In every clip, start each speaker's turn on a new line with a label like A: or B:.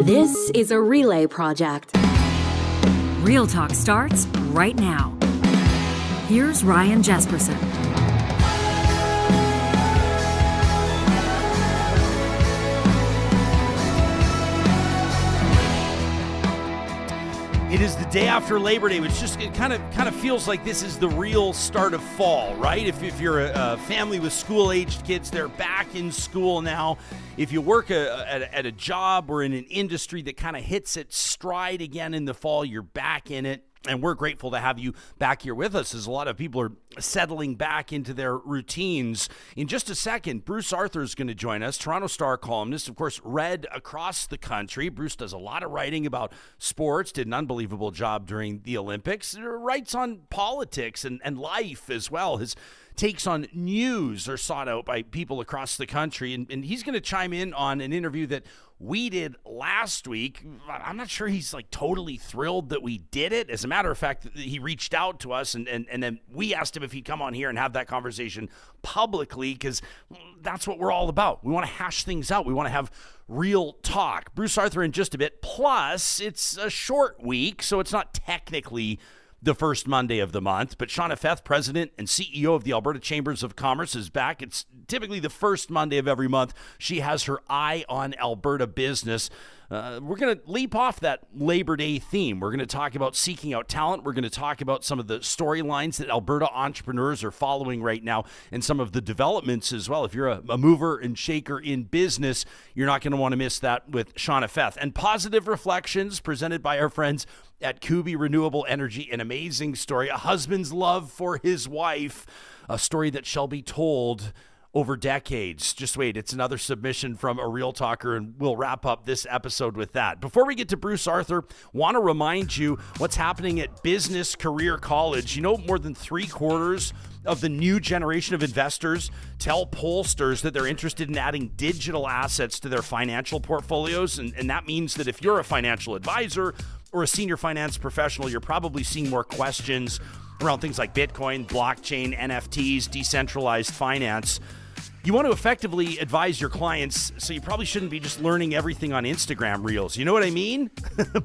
A: This is a relay project.
B: Real Talk starts right now. Here's Ryan Jasperson.
C: It is the day after Labor Day, which just it kind of feels like this is the real start of fall, right? If you're a family with school-aged kids, they're back in school now. If you work at a job or in an industry that kind of hits its stride again in the fall, you're back in it. And we're grateful to have you back here with us as a lot of people are settling back into their routines. In just a second, Bruce Arthur is going to join us, Toronto Star columnist, of course, read across the country. Bruce does a lot of writing about sports, did an unbelievable job during the Olympics, writes on politics and life as well. His takes on news are sought out by people across the country, and he's going to chime in on an interview that we did last week. I'm not sure he's like totally thrilled that we did it. As a matter of fact, he reached out to us and then we asked him if he'd come on here and have that conversation publicly, because that's what we're all about. We want to hash things out. We want to have real talk. Bruce Arthur in just a bit. Plus, it's a short week, so it's not technically the first Monday of the month, but Shauna Feth, president and CEO of the Alberta Chambers of Commerce, is back. It's typically the first Monday of every month. She has her eye on Alberta business. We're going to leap off that Labor Day theme. We're going to talk about seeking out talent. We're going to talk about some of the storylines that Alberta entrepreneurs are following right now and some of the developments as well. If you're a mover and shaker in business, you're not going to want to miss that with Shauna Feth. And positive reflections presented by our friends at Kubi Renewable Energy. An amazing story, a husband's love for his wife, a story that shall be told over decades. Just wait, it's another submission from a real talker, and we'll wrap up this episode with that. Before we get to Bruce Arthur, want to remind you what's happening at Business Career College. You know, more than 3/4 of the new generation of investors tell pollsters that they're interested in adding digital assets to their financial portfolios, and that means that if you're a financial advisor or a senior finance professional, you're probably seeing more questions around things like Bitcoin, blockchain, NFTs, decentralized finance. You want to effectively advise your clients, so you probably shouldn't be just learning everything on Instagram Reels. You know what I mean?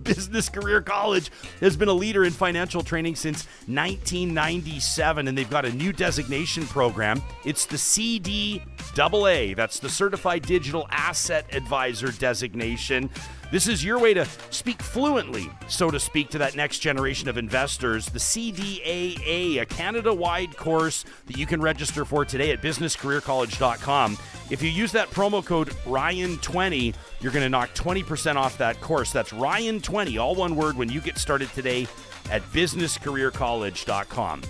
C: Business Career College has been a leader in financial training since 1997, and they've got a new designation program. It's the CDAA. That's the Certified Digital Asset Advisor designation. This is your way to speak fluently, so to speak, to that next generation of investors. The CDAA, a Canada-wide course that you can register for today at businesscareercollege.com. If you use that promo code Ryan20, you're going to knock 20% off that course. That's Ryan20, all one word, when you get started today at businesscareercollege.com.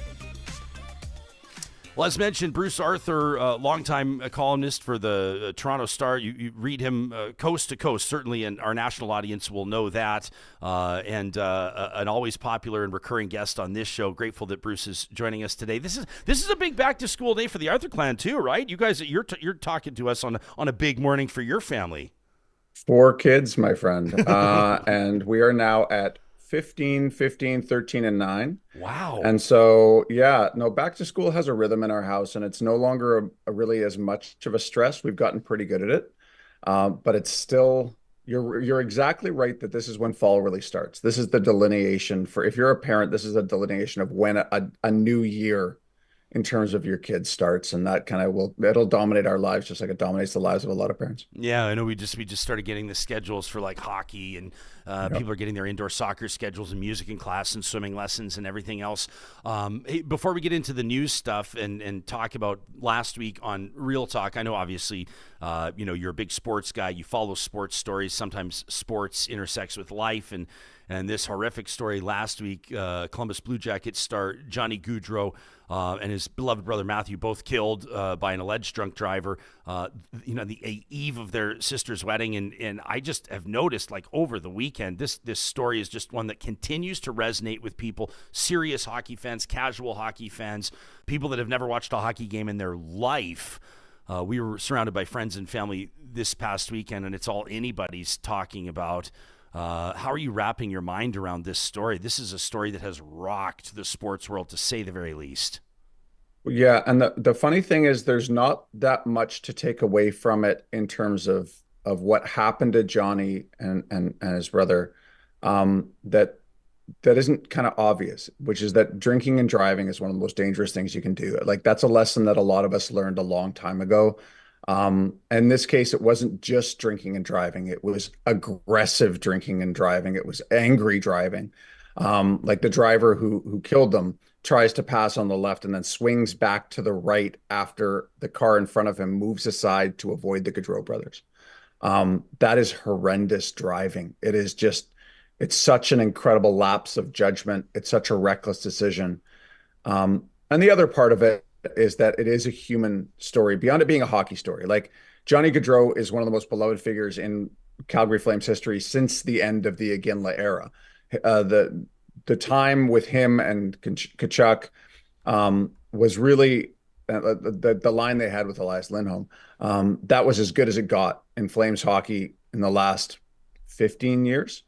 C: Well, as mentioned, Bruce Arthur, longtime columnist for the Toronto Star. You read him coast to coast, certainly, and our national audience will know that. And an always popular and recurring guest on this show. Grateful that Bruce is joining us today. This is a big back to school day for the Arthur clan too, right? You guys, you're talking to us on a big morning for your family.
D: 4 kids, my friend, and we are now at 15, 13, and 9.
C: Wow.
D: And so, yeah, no, back to school has a rhythm in our house, and it's no longer really as much of a stress. We've gotten pretty good at it. But it's still, you're exactly right that this is when fall really starts. This is the delineation for, if you're a parent, this is a delineation of when a new year in terms of your kids starts, and that kind of it'll dominate our lives just like it dominates the lives of a lot of parents.
C: Yeah, I know we just started getting the schedules for like hockey, and people are getting their indoor soccer schedules and music and class and swimming lessons and everything else. Hey, before we get into the news stuff and talk about last week on Real Talk, I know obviously you're a big sports guy. You follow sports stories. Sometimes sports intersects with life, and this horrific story last week, Columbus Blue Jackets star Johnny Gaudreau and his beloved brother Matthew, both killed by an alleged drunk driver, the eve of their sister's wedding. And I just have noticed, like, over the weekend, this story is just one that continues to resonate with people, serious hockey fans, casual hockey fans, people that have never watched a hockey game in their life. We were surrounded by friends and family this past weekend, and it's all anybody's talking about. How are you wrapping your mind around this story? This is a story that has rocked the sports world, to say the very least.
D: Yeah, and the funny thing is there's not that much to take away from it in terms of of what happened to Johnny and his brother, that isn't kind of obvious, which is that drinking and driving is one of the most dangerous things you can do. Like that's a lesson that a lot of us learned a long time ago. In this case, it wasn't just drinking and driving. It was aggressive drinking and driving. It was angry driving. Like the driver who killed them tries to pass on the left and then swings back to the right after the car in front of him moves aside to avoid the Gaudreau brothers. That is horrendous driving. It's such an incredible lapse of judgment. It's such a reckless decision. And the other part of it is that it is a human story beyond it being a hockey story. Like Johnny Gaudreau is one of the most beloved figures in Calgary Flames history since the end of the Iginla era. The time with him and Chipiuk was really the line they had with Elias Lindholm. That was as good as it got in Flames hockey in the last 15 years.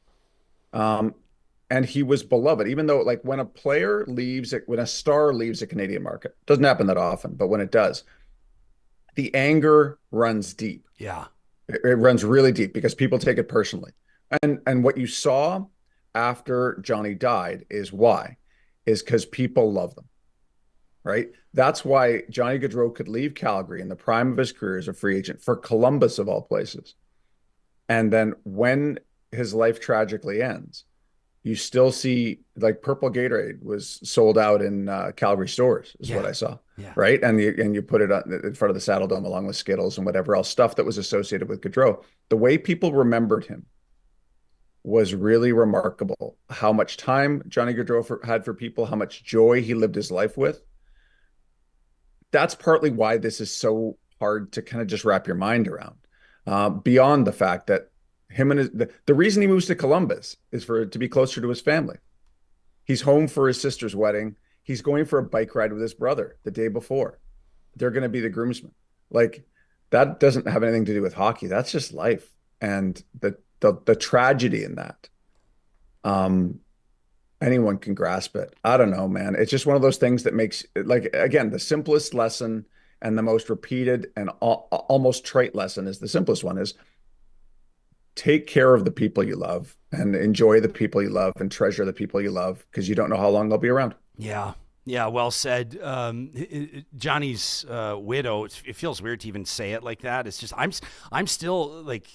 D: And he was beloved, even though like when a star leaves a Canadian market, doesn't happen that often, but when it does, the anger runs deep.
C: Yeah.
D: It runs really deep because people take it personally. And what you saw after Johnny died is because people love them, right? That's why Johnny Gaudreau could leave Calgary in the prime of his career as a free agent for Columbus of all places. And then when his life tragically ends, you still see like purple Gatorade was sold out in Calgary stores is what I saw. Yeah. Right. And you put it in front of the Saddle Dome along with Skittles and whatever else stuff that was associated with Gaudreau. The way people remembered him was really remarkable. How much time Johnny Gaudreau had for people, how much joy he lived his life with. That's partly why this is so hard to kind of just wrap your mind around. Beyond the fact that the reason he moves to Columbus is to be closer to his family. He's home for his sister's wedding. He's going for a bike ride with his brother the day before. They're going to be the groomsmen. Like that doesn't have anything to do with hockey. That's just life. And the tragedy in that, anyone can grasp it. I don't know, man. It's just one of those things that makes, like, again, the simplest lesson and the most repeated and almost trite lesson is the simplest one is take care of the people you love and enjoy the people you love and treasure the people you love because you don't know how long they'll be around.
C: Yeah. Yeah, well said. Johnny's widow, it feels weird to even say it like that. It's just, I'm still like,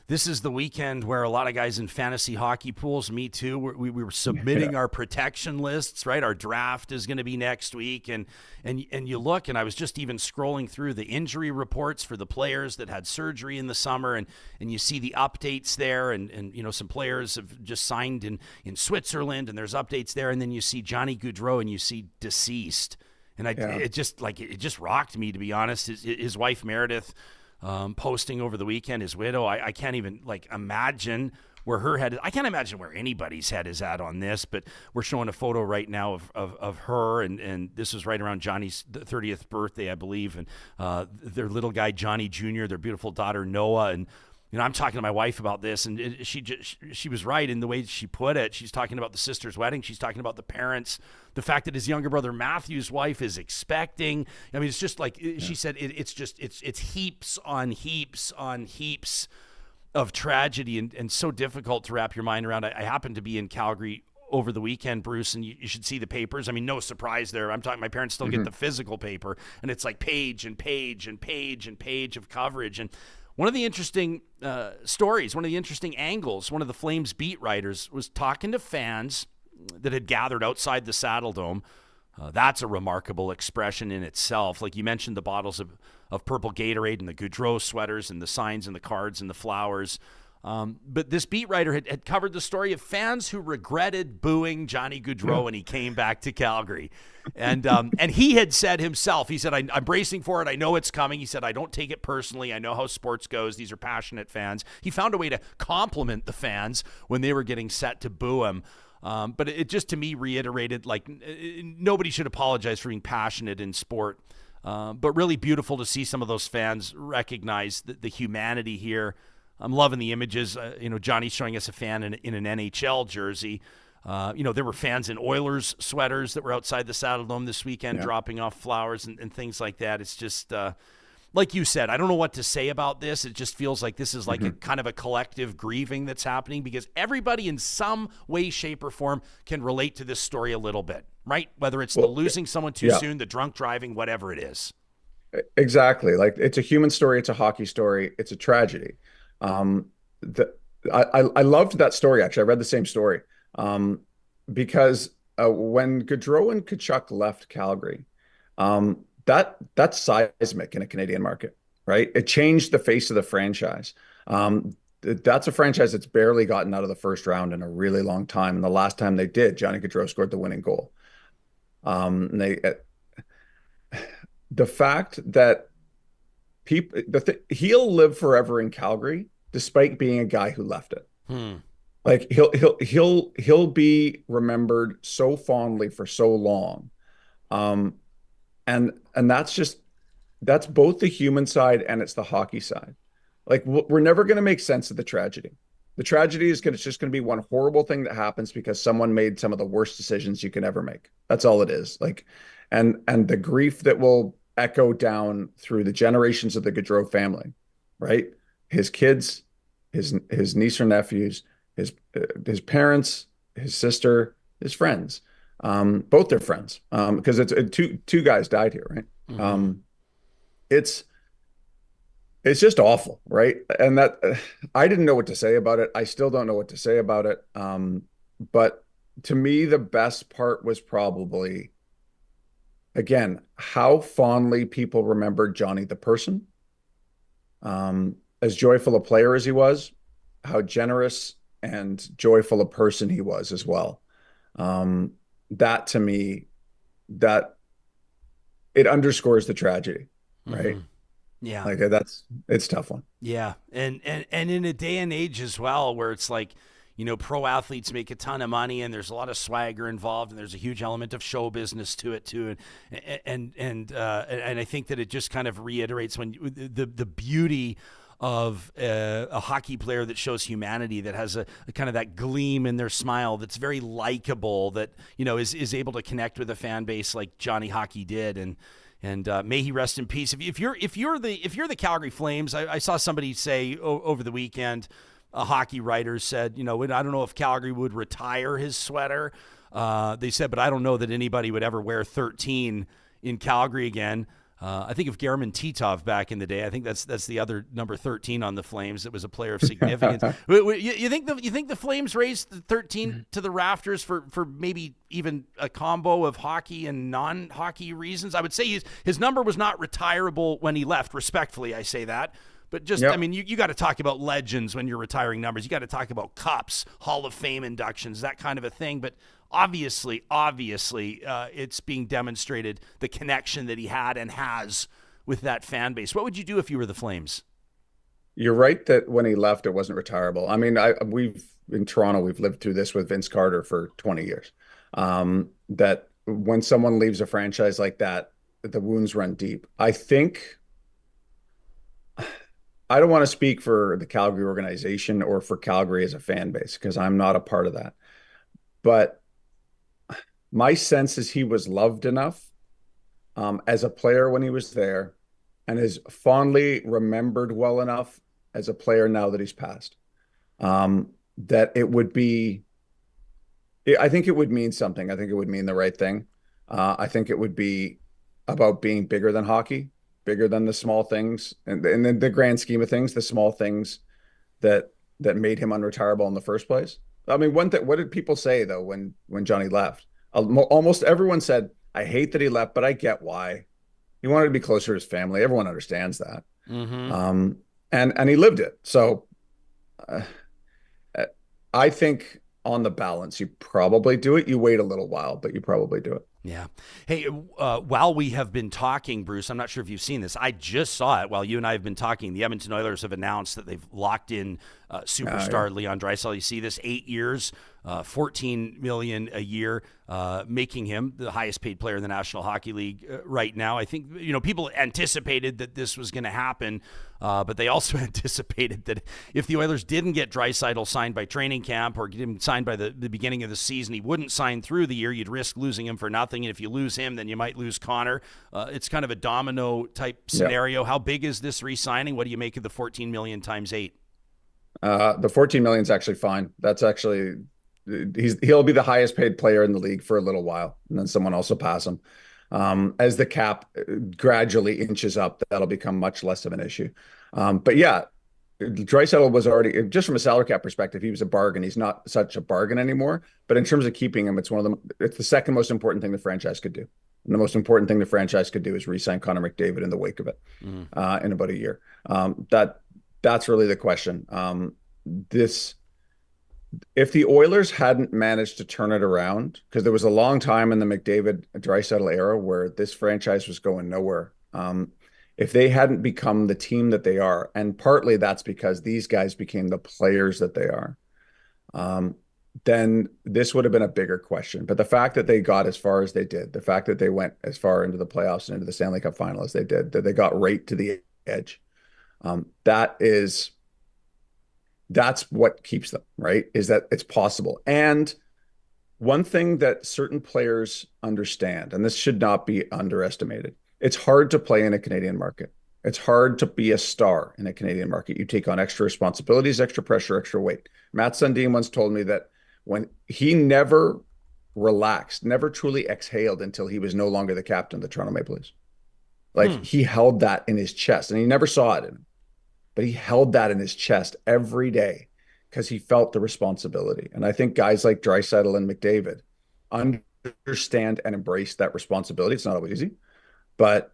C: this is the weekend where a lot of guys in fantasy hockey pools, me too, we were submitting our protection lists, right? Our draft is going to be next week. And you look, and I was just even scrolling through the injury reports for the players that had surgery in the summer, and you see the updates there, and some players have just signed in Switzerland, and there's updates there, and then you see Johnny Gaudreau, and you see deceased. And it just rocked me, to be honest. His wife, Meredith, posting over the weekend, his widow, I can't even imagine where her head is. I can't imagine where anybody's head is at on this, but we're showing a photo right now of her, and this was right around Johnny's 30th birthday, I believe, and their little guy, Johnny Jr., their beautiful daughter, Noah, and I'm talking to my wife about this, and she was right in the way she put it. She's talking about the sister's wedding. She's talking about the parents, the fact that his younger brother Matthew's wife is expecting. I mean, it's just like she said. It's heaps on heaps on heaps of tragedy, and so difficult to wrap your mind around. I happened to be in Calgary over the weekend, Bruce, and you should see the papers. I mean, no surprise there. I'm talking, my parents still get the physical paper, and it's like page and page and page and page of coverage. And one of the interesting stories, one of the interesting angles, one of the Flames beat writers was talking to fans that had gathered outside the Saddle Dome. That's a remarkable expression in itself. Like you mentioned, the bottles of purple Gatorade and the Gaudreau sweaters and the signs and the cards and the flowers. But this beat writer had covered the story of fans who regretted booing Johnny Gaudreau when he came back to Calgary. And he had said himself, he said, I'm bracing for it. I know it's coming. He said, I don't take it personally. I know how sports goes. These are passionate fans. He found a way to compliment the fans when they were getting set to boo him. But it just, to me, reiterated, like, nobody should apologize for being passionate in sport. But really beautiful to see some of those fans recognize the humanity here. I'm loving the images. Johnny's showing us a fan in an NHL jersey. There were fans in Oilers sweaters that were outside the Saddle Dome this weekend dropping off flowers and things like that. It's just like you said, I don't know what to say about this. It just feels like this is like a kind of a collective grieving that's happening because everybody in some way, shape, or form can relate to this story a little bit, right? Whether it's the losing someone too soon, the drunk driving, whatever it is.
D: Exactly. Like it's a human story. It's a hockey story. It's a tragedy. I loved that story. Actually, I read the same story because when Gaudreau and Chipiuk left Calgary, that's seismic in a Canadian market, right? It changed the face of the franchise. That's a franchise that's barely gotten out of the first round in a really long time. And the last time they did, Johnny Gaudreau scored the winning goal. The fact that he'll live forever in Calgary, despite being a guy who left it. Like he'll be remembered so fondly for so long. And that's both the human side and it's the hockey side. Like we're never going to make sense of the tragedy. The tragedy is it's just going to be one horrible thing that happens because someone made some of the worst decisions you can ever make. That's all it is. Like, and the grief that will echo down through the generations of the Gaudreau family, right? His kids, his niece or nephews, his parents, his sister, his friends, both their friends, because it's two guys died here, right? It's just awful, right? And that I didn't know what to say about it. I still don't know what to say about it. But to me, the best part was probably, again, how fondly people remembered Johnny the person. As joyful a player as he was, how generous and joyful a person he was as well. That to me, that it underscores the tragedy, right?
C: Yeah.
D: Like it's a tough one.
C: Yeah. And in a day and age as well, where it's like, you know, pro athletes make a ton of money and there's a lot of swagger involved and there's a huge element of show business to it too. And I think that it just kind of reiterates when the beauty of a hockey player that shows humanity, that has a kind of that gleam in their smile, that's very likable, that, you know, is able to connect with a fan base like Johnny Hockey did. And may he rest in peace. If you're the Calgary Flames, I saw somebody say over the weekend, a hockey writer said, you know, I don't know if Calgary would retire his sweater. They said, but I don't know that anybody would ever wear 13 in Calgary again. I think of German Titov back in the day. I think that's the other number 13 on the Flames. That was a player of significance. You think the Flames raised the 13 to the rafters for maybe even a combo of hockey and non-hockey reasons? I would say his number was not retirable when he left. Respectfully, I say that. But just, yep. I mean, you got to talk about legends when you're retiring numbers. You got to talk about cups, Hall of Fame inductions, that kind of a thing. But obviously, it's being demonstrated the connection that he had and has with that fan base. What would you do if you were the Flames?
D: You're right that when he left, it wasn't retirable. I mean, in Toronto, we've lived through this with Vince Carter for 20 years. That when someone leaves a franchise like that, the wounds run deep. I don't want to speak for the Calgary organization or for Calgary as a fan base, because I'm not a part of that. But my sense is he was loved enough as a player when he was there, and is fondly remembered well enough as a player now that he's passed. That it would be, I think it would mean something. I think it would mean the right thing. I think it would be about being bigger than hockey, bigger than the small things, and in the grand scheme of things, the small things that made him unretirable in the first place. I mean, one thing, what did people say though when Johnny left? Almost everyone said, "I hate that he left, but I get why. He wanted to be closer to his family." Everyone understands that. And he lived it. So I think on the balance, you probably do it. You wait a little while, but you probably do it.
C: Yeah. Hey, while we have been talking, Bruce, I'm not sure if you've seen this. I just saw it while you and I have been talking. The Edmonton Oilers have announced that they've locked in superstar Leon Draisaitl. You see this 8 years, $14 million a year, making him the highest paid player in the National Hockey League right now. I think, people anticipated that this was going to happen, but they also anticipated that if the Oilers didn't get Draisaitl signed by training camp or get him signed by the beginning of the season, he wouldn't sign through the year. You'd risk losing him for nothing. And if you lose him, then you might lose Connor. It's kind of a domino type scenario. How big is this re-signing? What do you make of the $14 million times 8?
D: The $14 million is actually fine. That's actually, he'll be the highest paid player in the league for a little while, and then someone else will pass him. As the cap gradually inches up, that'll become much less of an issue. But yeah, Draisaitl was already, just from a salary cap perspective, he was a bargain. He's not such a bargain anymore. But in terms of keeping him, it's the second most important thing the franchise could do. And the most important thing the franchise could do is re-sign Connor McDavid in the wake of it in about a year. That's really the question. If the Oilers hadn't managed to turn it around, because there was a long time in the McDavid-Draisaitl era where this franchise was going nowhere. If they hadn't become the team that they are, and partly that's because these guys became the players that they are, then this would have been a bigger question. But the fact that they got as far as they did, the fact that they went as far into the playoffs and into the Stanley Cup final as they did, that they got right to the edge, that's what keeps them, right? Is that it's possible. And one thing that certain players understand, and this should not be underestimated, it's hard to play in a Canadian market. It's hard to be a star in a Canadian market. You take on extra responsibilities, extra pressure, extra weight. Matt Sundin once told me that when he never relaxed, never truly exhaled until he was no longer the captain of the Toronto Maple Leafs. Like he held that in his chest, and he never saw it in him. But he held that in his chest every day because he felt the responsibility. And I think guys like Draisaitl and McDavid understand and embrace that responsibility. It's not always easy, but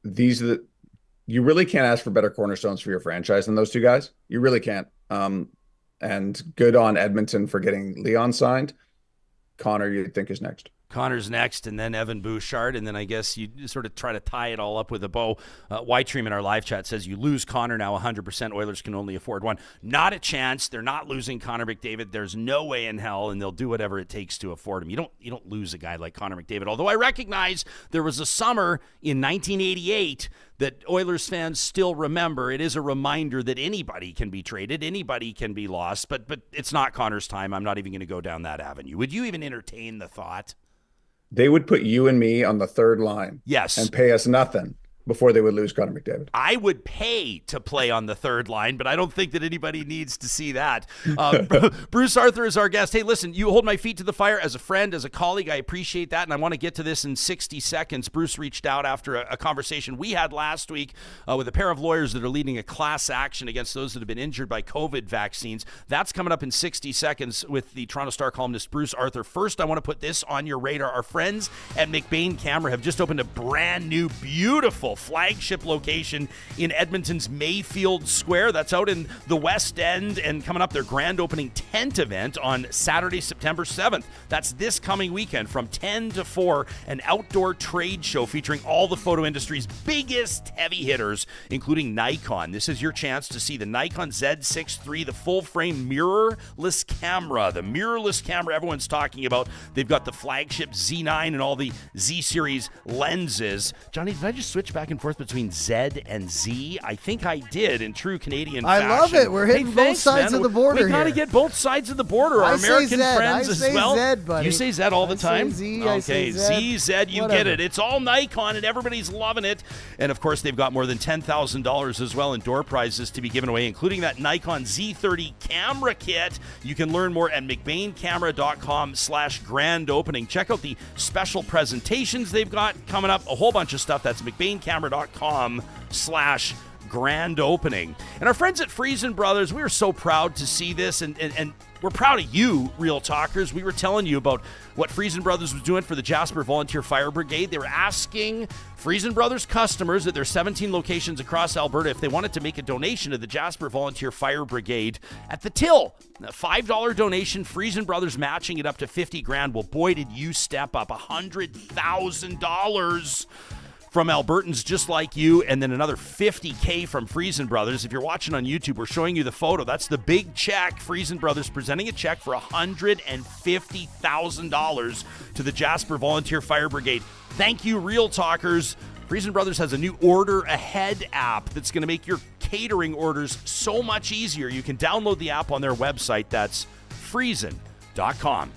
D: you really can't ask for better cornerstones for your franchise than those two guys. You really can't. And good on Edmonton for getting Leon signed. Connor, you'd think, is next.
C: Connor's next, and then Evan Bouchard, and then I guess you sort of try to tie it all up with a bow. Whitestream in our live chat says you lose Connor now 100%. Oilers can only afford one. Not a chance. They're not losing Connor McDavid. There's no way in hell, and they'll do whatever it takes to afford him. You don't lose a guy like Connor McDavid. Although I recognize there was a summer in 1988 that Oilers fans still remember. It is a reminder that anybody can be traded, anybody can be lost, but it's not Connor's time. I'm not even going to go down that avenue. Would you even entertain the thought?
D: They would put you and me on the third line.
C: Yes.
D: And pay us nothing before they would lose Connor McDavid.
C: I would pay to play on the third line, but I don't think that anybody needs to see that. Bruce Arthur is our guest. Hey, listen, you hold my feet to the fire as a friend, as a colleague. I appreciate that, and I want to get to this in 60 seconds. Bruce reached out after a conversation we had last week with a pair of lawyers that are leading a class action against those that have been injured by COVID vaccines. That's coming up in 60 seconds with the Toronto Star columnist Bruce Arthur. First, I want to put this on your radar. Our friends at McBain Camera have just opened a brand new, beautiful flagship location in Edmonton's Mayfield Square. That's out in the West End, and coming up their grand opening tent event on Saturday, September 7th. That's this coming weekend from 10 to 4, an outdoor trade show featuring all the photo industry's biggest heavy hitters, including Nikon. This is your chance to see the Nikon Z6 III, the full-frame mirrorless camera. The mirrorless camera everyone's talking about. They've got the flagship Z9 and all the Z-series lenses. Johnny, did I just switch back and forth between Z and Z? I think I did in true Canadian fashion.
E: I love it. We're hitting both sides of the border
C: We got to get both sides of the border. Our American friends as well.
E: I say Z, buddy.
C: You say Z all the time?
E: Z,
C: okay, Z, you
E: Whatever.
C: get it. It's all Nikon, and everybody's loving it. And, of course, they've got more than $10,000 as well in door prizes to be given away, including that Nikon Z30 camera kit. You can learn more at McBainCamera.com/grand opening. Check out the special presentations they've got coming up. A whole bunch of stuff. That's McBainCamera.com/grand opening. And our friends at Friesen Brothers, we are so proud to see this, and we're proud of you, Real Talkers. We were telling you about what Friesen Brothers was doing for the Jasper Volunteer Fire Brigade. They were asking Friesen Brothers customers at their 17 locations across Alberta if they wanted to make a donation to the Jasper Volunteer Fire Brigade at the till. A $5 donation, Friesen Brothers matching it up to $50,000. Well, boy, did you step up. $100,000 from Albertans just like you, and then another $50K from Friesen Brothers. If you're watching on YouTube, we're showing you the photo. That's the big check. Friesen Brothers presenting a check for $150,000 to the Jasper Volunteer Fire Brigade. Thank you, Real Talkers. Friesen Brothers has a new Order Ahead app that's going to make your catering orders so much easier. You can download the app on their website. That's friesen.com.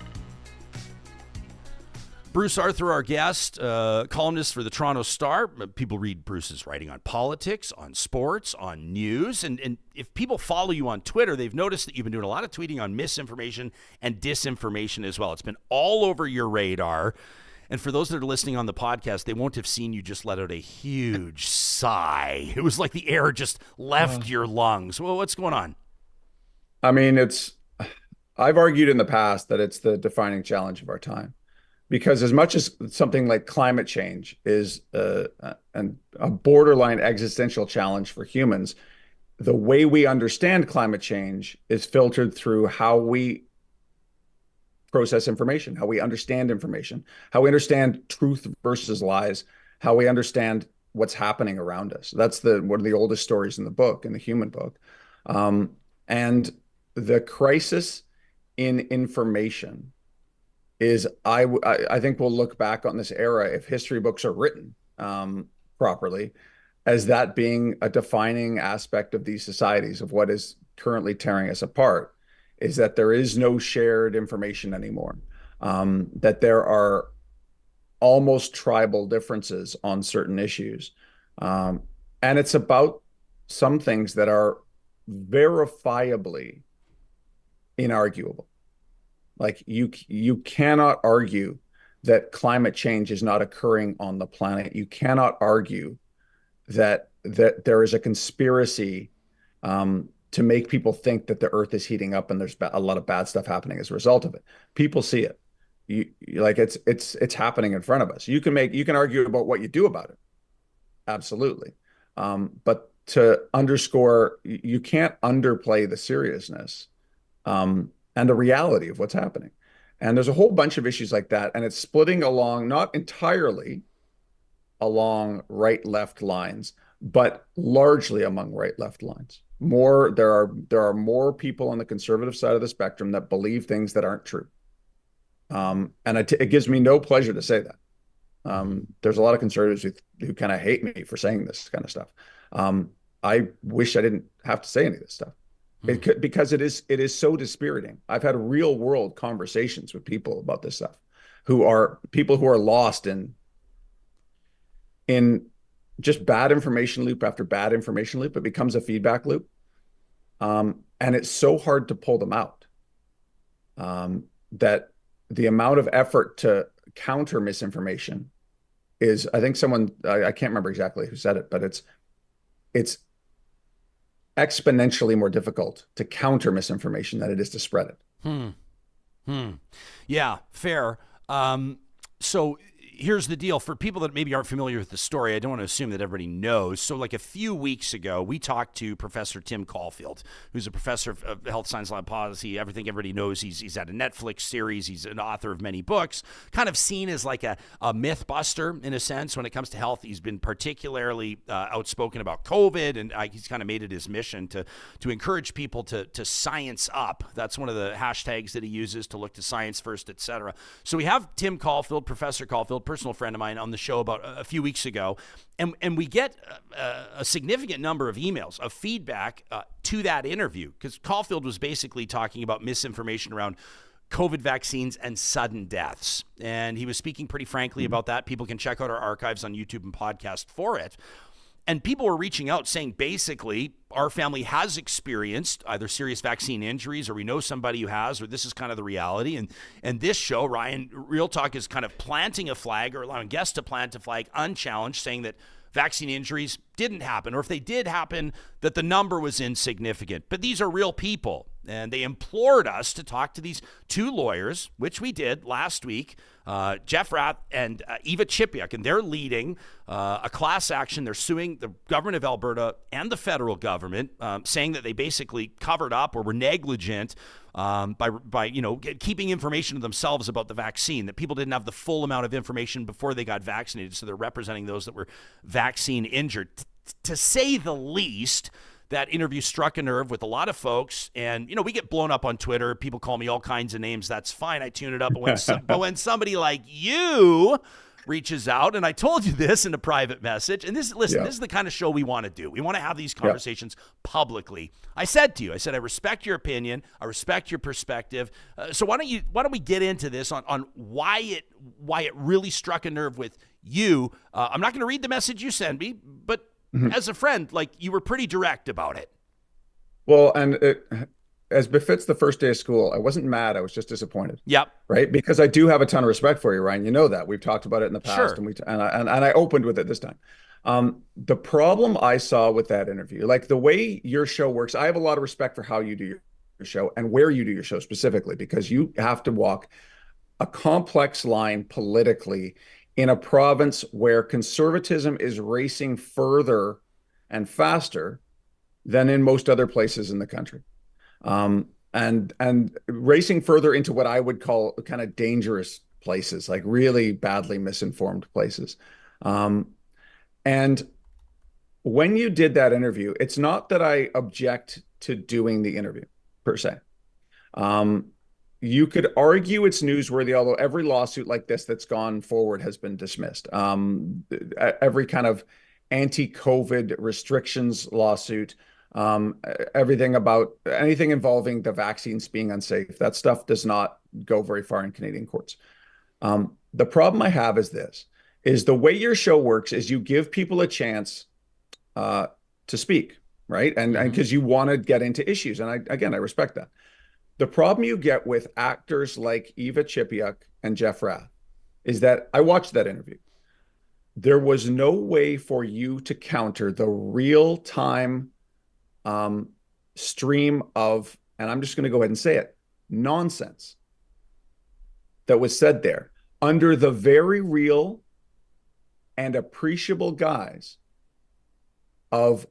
C: Bruce Arthur, our guest, columnist for the Toronto Star. People read Bruce's writing on politics, on sports, on news. And if people follow you on Twitter, they've noticed that you've been doing a lot of tweeting on misinformation and disinformation as well. It's been all over your radar. And for those that are listening on the podcast, they won't have seen you just let out a huge sigh. It was like the air just left your lungs. Well, what's going on?
D: I mean, I've argued in the past that it's the defining challenge of our time. Because as much as something like climate change is a borderline existential challenge for humans, the way we understand climate change is filtered through how we process information, how we understand information, how we understand truth versus lies, how we understand what's happening around us. That's one of the oldest stories in the book, in the human book. And the crisis in information is, I think we'll look back on this era, if history books are written properly, as that being a defining aspect of these societies, of what is currently tearing us apart, is that there is no shared information anymore, that there are almost tribal differences on certain issues. And it's about some things that are verifiably inarguable. Like you cannot argue that climate change is not occurring on the planet. You cannot argue that there is a conspiracy to make people think that the earth is heating up and there's a lot of bad stuff happening as a result of it. People see it. It's happening in front of us. You can argue about what you do about it. Absolutely. But to underscore, you can't underplay the seriousness and the reality of what's happening. And there's a whole bunch of issues like that. And it's splitting along, not entirely along right-left lines, but largely among right-left lines. There are more people on the conservative side of the spectrum that believe things that aren't true. And it gives me no pleasure to say that. There's a lot of conservatives who kind of hate me for saying this kind of stuff. I wish I didn't have to say any of this stuff. Because it is so dispiriting. I've had real world conversations with people about this stuff, who are lost in just bad information loop after bad information loop. It becomes a feedback loop, and it's so hard to pull them out. That the amount of effort to counter misinformation is, I think I can't remember exactly who said it, but it's exponentially more difficult to counter misinformation than it is to spread it.
C: Yeah, fair. So here's the deal. For people that maybe aren't familiar with the story, I don't want to assume that everybody knows. So like a few weeks ago, we talked to Professor Tim Caulfield, who's a professor of health science, lab policy. Everything everybody knows. He's had a Netflix series. He's an author of many books, kind of seen as like a myth buster in a sense when it comes to health. He's been particularly outspoken about COVID, and he's kind of made it his mission to encourage people to science up. That's one of the hashtags that he uses, to look to science first, et cetera. So we have Tim Caulfield, Professor Caulfield, personal friend of mine, on the show about a few weeks ago, and we get a significant number of emails of feedback to that interview, because Caulfield was basically talking about misinformation around COVID vaccines and sudden deaths, and he was speaking pretty frankly about that. People can check out our archives on YouTube and podcast for it. And people were reaching out saying, basically, our family has experienced either serious vaccine injuries, or we know somebody who has, or this is kind of the reality. And this show, Ryan, Real Talk, is kind of planting a flag, or allowing guests to plant a flag unchallenged, saying that vaccine injuries didn't happen, or if they did happen, that the number was insignificant. But these are real people, and they implored us to talk to these two lawyers, which we did last week, Jeff Rath and Eva Chipiuk, and they're leading a class action. They're suing the government of Alberta and the federal government, saying that they basically covered up or were negligent by keeping information to themselves about the vaccine, that people didn't have the full amount of information before they got vaccinated, so they're representing those that were vaccine injured. To say the least, that interview struck a nerve with a lot of folks. And, we get blown up on Twitter. People call me all kinds of names. That's fine. I tune it up. But when somebody like you reaches out, and I told you this in a private message, and this is the kind of show we want to do. We want to have these conversations publicly. I said to you, I respect your opinion. I respect your perspective. So why don't we get into this on why it really struck a nerve with you? I'm not going to read the message you send me, but as a friend, you were pretty direct about it.
D: Well, and as befits the first day of school, I wasn't mad. I was just disappointed.
C: Yep.
D: Right. Because I do have a ton of respect for you, Ryan. You know that. We've talked about it in the past,
C: sure.
D: and I opened with it this time. The problem I saw with that interview, the way your show works, I have a lot of respect for how you do your show and where you do your show specifically, because you have to walk a complex line politically in a province where conservatism is racing further and faster than in most other places in the country. And racing further into what I would call kind of dangerous places, really badly misinformed places. And when you did that interview, it's not that I object to doing the interview per se. You could argue it's newsworthy, although every lawsuit like this that's gone forward has been dismissed. Every kind of anti-COVID restrictions lawsuit, anything involving the vaccines being unsafe, that stuff does not go very far in Canadian courts. The problem I have is the way your show works is you give people a chance to speak, right? And because you want to get into issues. And I respect that. The problem you get with actors like Eva Chipiuk and Jeff Rath is that I watched that interview. There was no way for you to counter the real-time stream of, and I'm just going to go ahead and say it, nonsense that was said there under the very real and appreciable guise of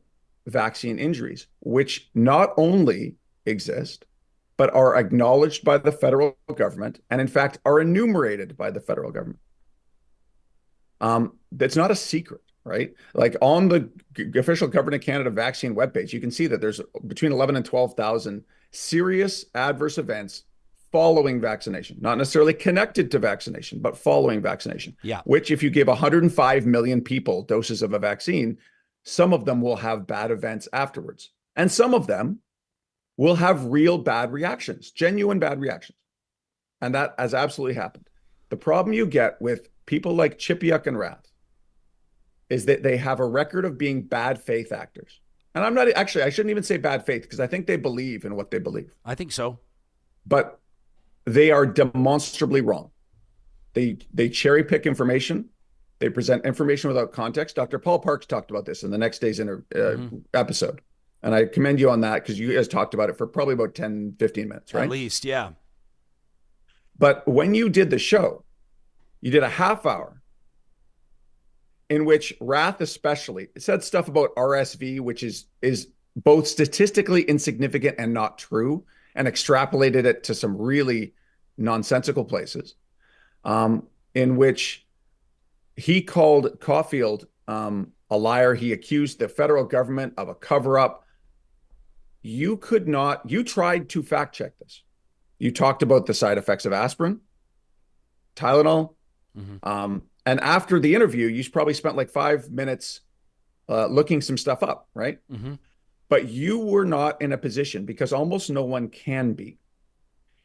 D: vaccine injuries, which not only exist, but are acknowledged by the federal government and in fact are enumerated by the federal government. That's not a secret, right? On the official Government of Canada vaccine webpage, you can see that there's between 11 and 12,000 serious adverse events following vaccination, not necessarily connected to vaccination, but following vaccination.
C: Yeah.
D: Which, if you give 105 million people doses of a vaccine, some of them will have bad events afterwards. And some of them will have real bad reactions, genuine bad reactions. And that has absolutely happened. The problem you get with people like Chipiuk and Rath is that they have a record of being bad faith actors. And I shouldn't even say bad faith, because I think they believe in what they believe.
C: I think so.
D: But they are demonstrably wrong. They cherry pick information. They present information without context. Dr. Paul Parks talked about this in the next day's episode. And I commend you on that, because you guys talked about it for probably about 10, 15 minutes, right?
C: At least, yeah.
D: But when you did the show, you did a half hour in which Rath especially said stuff about RSV, which is both statistically insignificant and not true, and extrapolated it to some really nonsensical places, in which he called Caulfield a liar. He accused the federal government of a cover-up. You tried to fact check this. You talked about the side effects of aspirin, Tylenol. And after the interview, you probably spent 5 minutes looking some stuff up, right? But you were not in a position, because almost no one can be.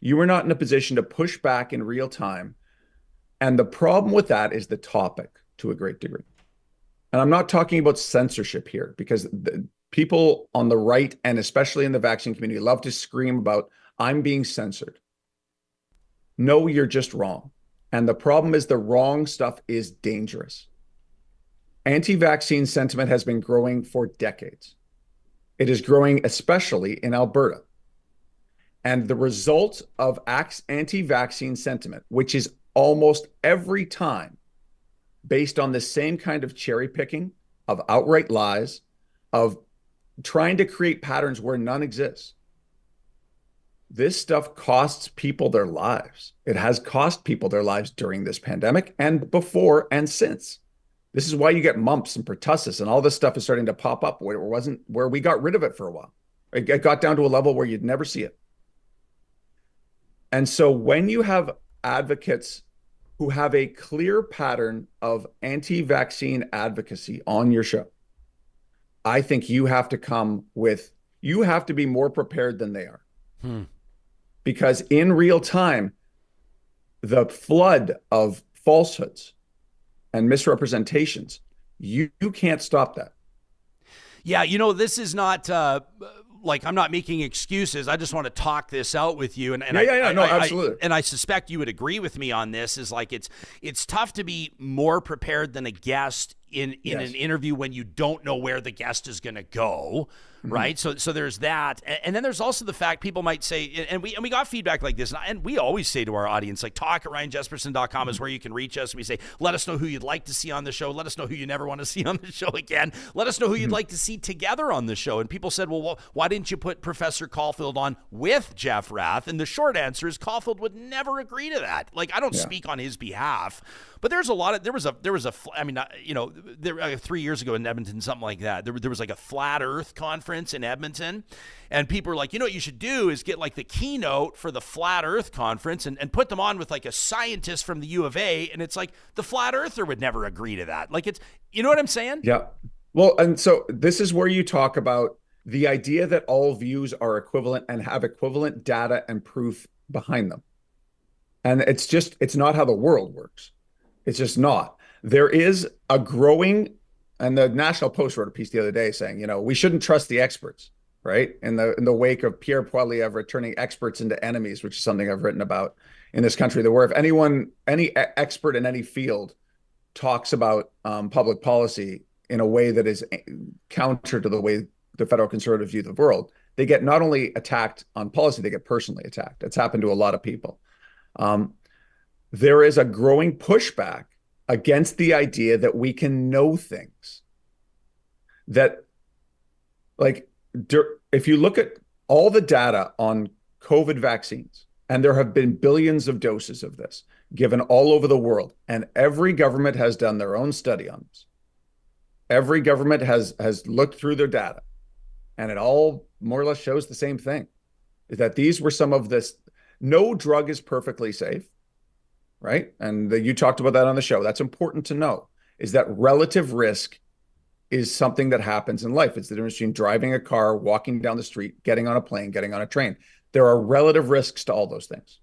D: You were not in a position to push back in real time. And the problem with that is the topic to a great degree. And I'm not talking about censorship here, because the people on the right, and especially in the vaccine community, love to scream about, I'm being censored. No, you're just wrong. And the problem is the wrong stuff is dangerous. Anti-vaccine sentiment has been growing for decades. It is growing especially in Alberta. And the result of anti-vaccine sentiment, which is almost every time based on the same kind of cherry picking, of outright lies, of trying to create patterns where none exist. this stuff costs people their lives. It has cost people their lives during this pandemic and before and since. This is why you get mumps and pertussis and all this stuff is starting to pop up where we got rid of it for a while. It got down to a level where you'd never see it. And so when you have advocates who have a clear pattern of anti-vaccine advocacy on your show, I think you have to be more prepared than they are. Because in real time, the flood of falsehoods and misrepresentations, you can't stop that.
C: Yeah, this is not like I'm not making excuses. I just want to talk this out with you.
D: Absolutely.
C: And I suspect you would agree with me on this. Is like it's tough to be more prepared than a guest in an interview when you don't know where the guest is going to go. Right. So there's that. And then there's also the fact people might say, and we got feedback like this. And we always say to our audience, like, talk@ryanjesperson.com is where you can reach us. And we say, let us know who you'd like to see on the show. Let us know who you never want to see on the show again. Let us know who you'd like to see together on the show. And people said, well, why didn't you put Professor Caulfield on with Jeff Rath? And the short answer is Caulfield would never agree to that. Like, I don't speak on his behalf. But there was 3 years ago in Edmonton, something like that. There was like a flat earth conference in Edmonton, and people were like, what you should do is get like the keynote for the flat earth conference and put them on with like a scientist from the U of A. And it's like the flat earther would never agree to that. Like, it's, you know what I'm saying?
D: Yeah. Well, and so this is where you talk about the idea that all views are equivalent and have equivalent data and proof behind them. And it's not how the world works. It's just not. There is a growing, and the National Post wrote a piece the other day saying, we shouldn't trust the experts, right? In the wake of Pierre Poilievre turning experts into enemies, which is something I've written about in this country, where if any expert in any field talks about public policy in a way that is counter to the way the federal conservatives view the world, they get not only attacked on policy, they get personally attacked. It's happened to a lot of people. There is a growing pushback against the idea that we can know things. That, like, if you look at all the data on COVID vaccines, and there have been billions of doses of this given all over the world, and every government has done their own study on this. Every government has looked through their data, and it all more or less shows the same thing, is that these were some of this. No drug is perfectly safe. Right? And you talked about that on the show. That's important to know, is that relative risk is something that happens in life. It's the difference between driving a car, walking down the street, getting on a plane, getting on a train. There are relative risks to all those things.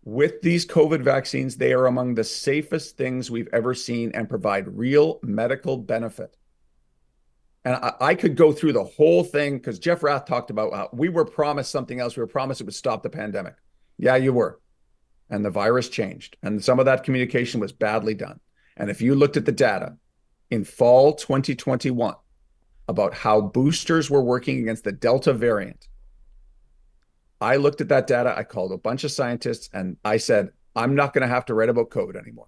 D: With these COVID vaccines, they are among the safest things we've ever seen and provide real medical benefit. And I could go through the whole thing because Jeff Rath talked about how we were promised something else. We were promised it would stop the pandemic. Yeah, you were. And the virus changed. And some of that communication was badly done. And if you looked at the data in fall 2021 about how boosters were working against the Delta variant, I looked at that data. I called a bunch of scientists and I said, I'm not going to have to write about COVID anymore.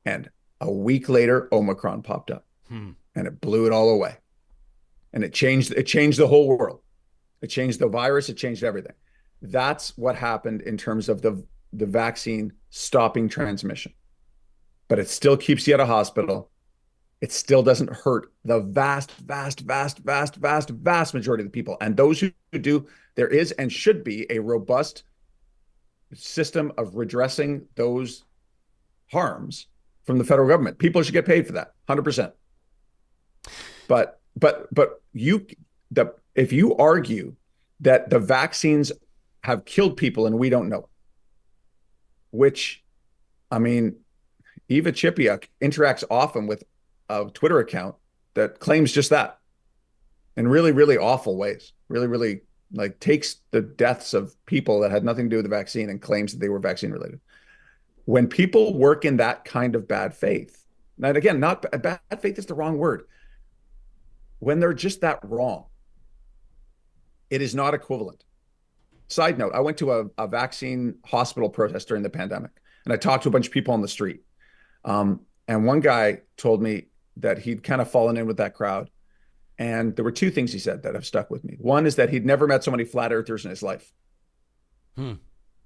D: And a week later, Omicron popped up and it blew it all away. And it changed the whole world. It changed the virus. It changed everything. That's what happened in terms of the vaccine stopping transmission. But it still keeps you at a hospital. It still doesn't hurt the vast majority of the people. And those who do, there is and should be a robust system of redressing those harms from the federal government. People should get paid for that, 100%. But if you argue that the vaccines have killed people and we don't know, which, I mean, Eva Chipiuk interacts often with a Twitter account that claims just that in really, really awful ways, really, really like takes the deaths of people that had nothing to do with the vaccine and claims that they were vaccine related. When people work in that kind of bad faith, and again, not bad faith is the wrong word. When they're just that wrong, it is not equivalent. Side note, I went to a vaccine hospital protest during the pandemic, and I talked to a bunch of people on the street. And one guy told me that he'd kind of fallen in with that crowd. And there were two things he said that have stuck with me. One is that he'd never met so many flat earthers in his life. And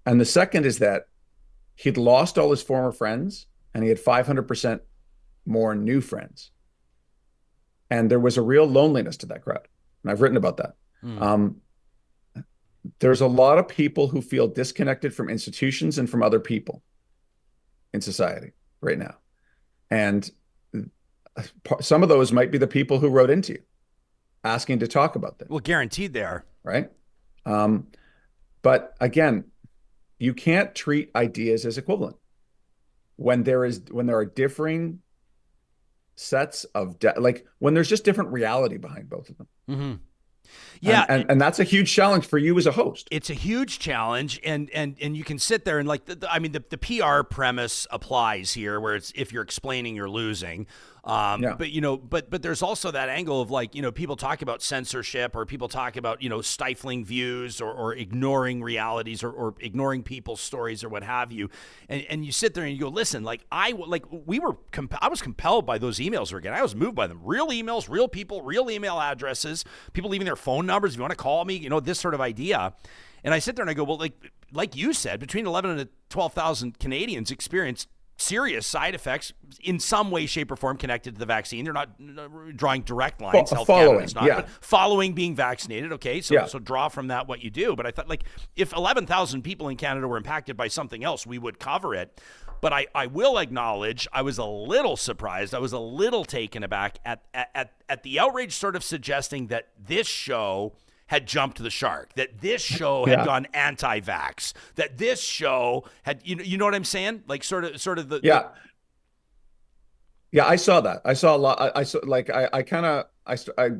D: the second is that he'd lost all his former friends and he had 500% more new friends. And there was a real loneliness to that crowd. And I've written about that. There's a lot of people who feel disconnected from institutions and from other people in society right now. And some of those might be the people who wrote into you asking to talk about this.
C: Well, guaranteed they are.
D: Right. But again, you can't treat ideas as equivalent when there are differing sets of like when there's just different reality behind both of them.
C: Yeah,
D: and that's a huge challenge for you as a host.
C: It's a huge challenge, and you can sit there and like the PR premise applies here, where it's if you're explaining, you're losing. But there's also that angle of like, people talk about censorship, or people talk about, stifling views or ignoring realities or ignoring people's stories or what have you. And you sit there and you go, listen, I was compelled by those emails again. I was moved by them. Real emails, real people, real email addresses, people leaving their phone numbers. If you want to call me, this sort of idea. And I sit there and I go, well, like you said, between 11 and 12,000 Canadians experienced serious side effects in some way, shape, or form connected to the vaccine. They're not drawing direct lines. Health Canada is not, but following being vaccinated. Okay, so draw from that what you do. But I thought, if 11,000 people in Canada were impacted by something else, we would cover it. But I will acknowledge I was a little surprised. I was a little taken aback at the outrage, sort of suggesting that this show had jumped the shark, that this show had gone anti-vax, that this show had, you know what I'm saying? Like sort of the.
D: Yeah. I saw that. I saw a lot.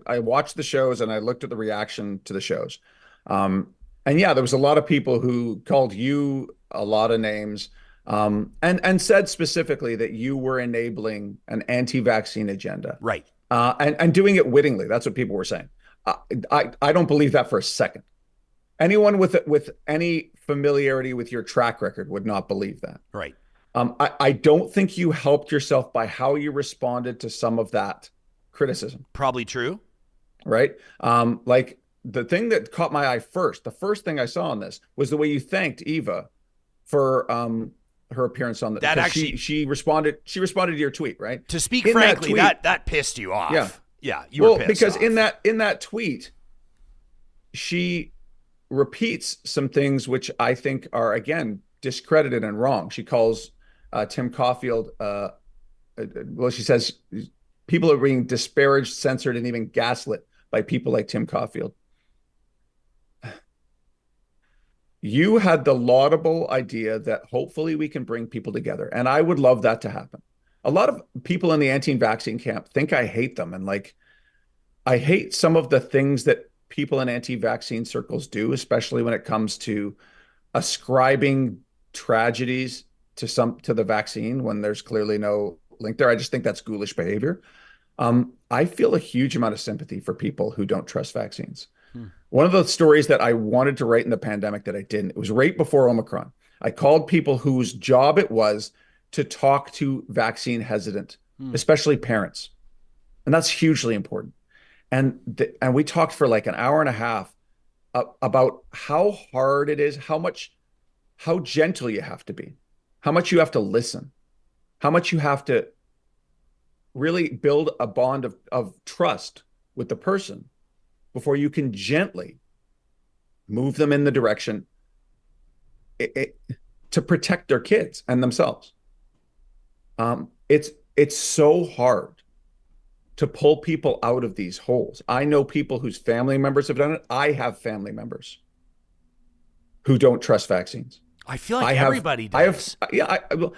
D: I watched the shows and I looked at the reaction to the shows. And there was a lot of people who called you a lot of names, and said specifically that you were enabling an anti-vaccine agenda.
C: Right.
D: And doing it wittingly. That's what people were saying. I don't believe that for a second. Anyone with any familiarity with your track record would not believe that.
C: Right.
D: I don't think you helped yourself by how you responded to some of that criticism.
C: Probably true.
D: Right. Like the thing that caught my eye first, the first thing I saw on this was the way you thanked Eva for her appearance on
C: that. Actually,
D: she responded to your tweet, right?
C: To speak frankly, that pissed you off.
D: Yeah.
C: Yeah, you were pissed
D: because
C: off.
D: in that tweet, she repeats some things which I think are again discredited and wrong. She calls Tim Caulfield. She says people are being disparaged, censored, and even gaslit by people like Tim Caulfield. You had the laudable idea that hopefully we can bring people together, and I would love that to happen. A lot of people in the anti-vaccine camp think I hate them. And I hate some of the things that people in anti-vaccine circles do, especially when it comes to ascribing tragedies to the vaccine when there's clearly no link there. I just think that's ghoulish behavior. I feel a huge amount of sympathy for people who don't trust vaccines. One of the stories that I wanted to write in the pandemic that I didn't, it was right before Omicron. I called people whose job it was to talk to vaccine hesitant, especially parents. And that's hugely important. And we talked for like an hour and a half about how hard it is, how gentle you have to be, how much you have to listen, how much you have to really build a bond of trust with the person before you can gently move them in the direction to protect their kids and themselves. It's so hard to pull people out of these holes. I know people whose family members have done it. I have family members who don't trust vaccines.
C: I feel like everybody does.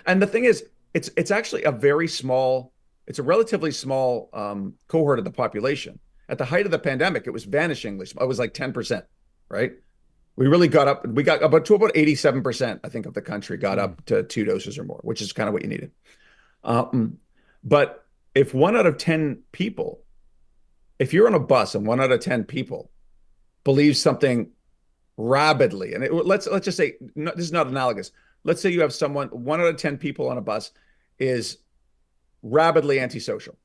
D: And the thing is, it's actually it's a relatively small cohort of the population. At the height of the pandemic, it was vanishingly small. It was like 10%, right? We got about 87%, I think, of the country got up to 2 doses or more, which is kind of what you needed. But if 1 out of 10 people, if you're on a bus and 1 out of 10 people believes something rabidly, and let's just say, no, this is not analogous. Let's say you have 1 out of 10 people on a bus is rabidly antisocial,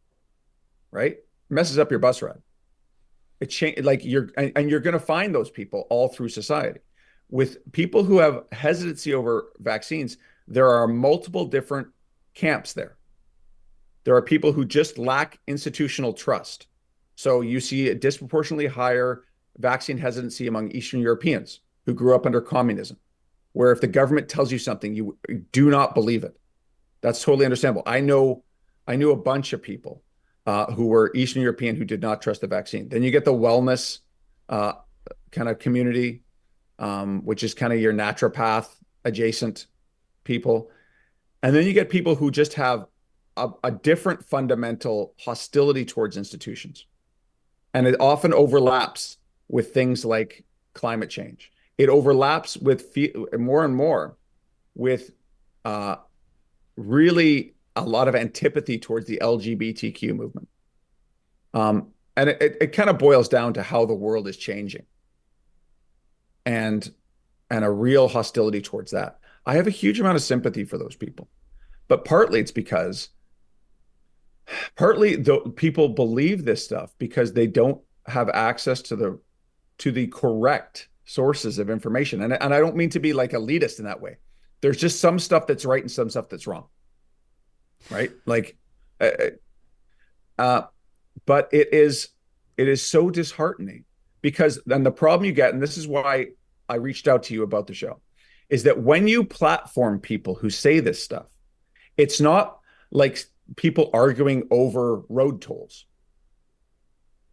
D: right? Messes up your bus ride. It change like you're going to find those people all through society. With people who have hesitancy over vaccines, there are multiple different camps there. There are people who just lack institutional trust. So you see a disproportionately higher vaccine hesitancy among Eastern Europeans who grew up under communism, where if the government tells you something, you do not believe it. That's totally understandable. I knew a bunch of people who were Eastern European who did not trust the vaccine. Then you get the wellness kind of community, which is kind of your naturopath adjacent people. And then you get people who just have a different fundamental hostility towards institutions. And it often overlaps with things like climate change. It overlaps with more and more with really a lot of antipathy towards the LGBTQ movement. And it kind of boils down to how the world is changing and a real hostility towards that. I have a huge amount of sympathy for those people, but partly it's because people believe this stuff because they don't have access to the correct sources of information. And I don't mean to be like elitist in that way. There's just some stuff that's right and some stuff that's wrong. Right? Like, but it is so disheartening because then the problem you get, and this is why I reached out to you about the show, is that when you platform people who say this stuff, it's not like people arguing over road tolls.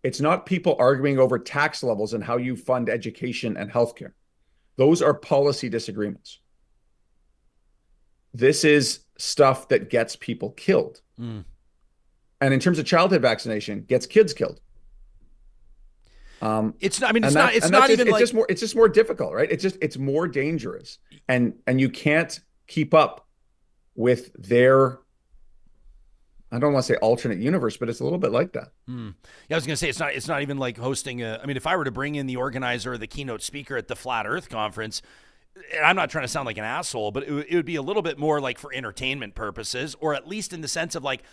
D: It's not people arguing over tax levels and how you fund education and healthcare. Those are policy disagreements. This is stuff that gets people killed. And in terms of childhood vaccination, gets kids killed.
C: It's just more difficult, right? It's more dangerous. And you can't keep up with their, I don't want to say alternate universe, but it's a little bit like that. Yeah, I was going to say, it's not even like hosting if I were to bring in the organizer or the keynote speaker at the Flat Earth Conference, and I'm not trying to sound like an asshole, but it would be a little bit more like for entertainment purposes, or at least in the sense of like,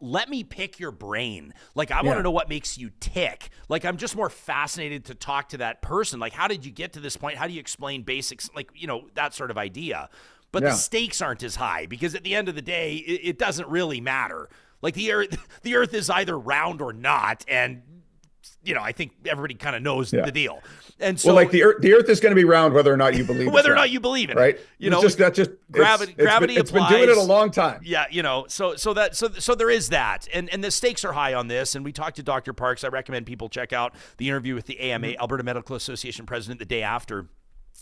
C: let me pick your brain. Like, I want to know what makes you tick. Like, I'm just more fascinated to talk to that person. Like, how did you get to this point? How do you explain basics? Like, that sort of idea. But the stakes aren't as high because at the end of the day, it doesn't really matter. Like the earth is either round or not. And, I think everybody kind of knows the deal. And so,
D: well, like the earth is going to be round whether or not you believe
C: whether or not you believe in
D: it, right?
C: Gravity applies.
D: It's been doing it a long time.
C: Yeah, so there is that, and the stakes are high on this. And we talked to Dr. Parks. I recommend people check out the interview with the AMA, Alberta Medical Association president, the day after.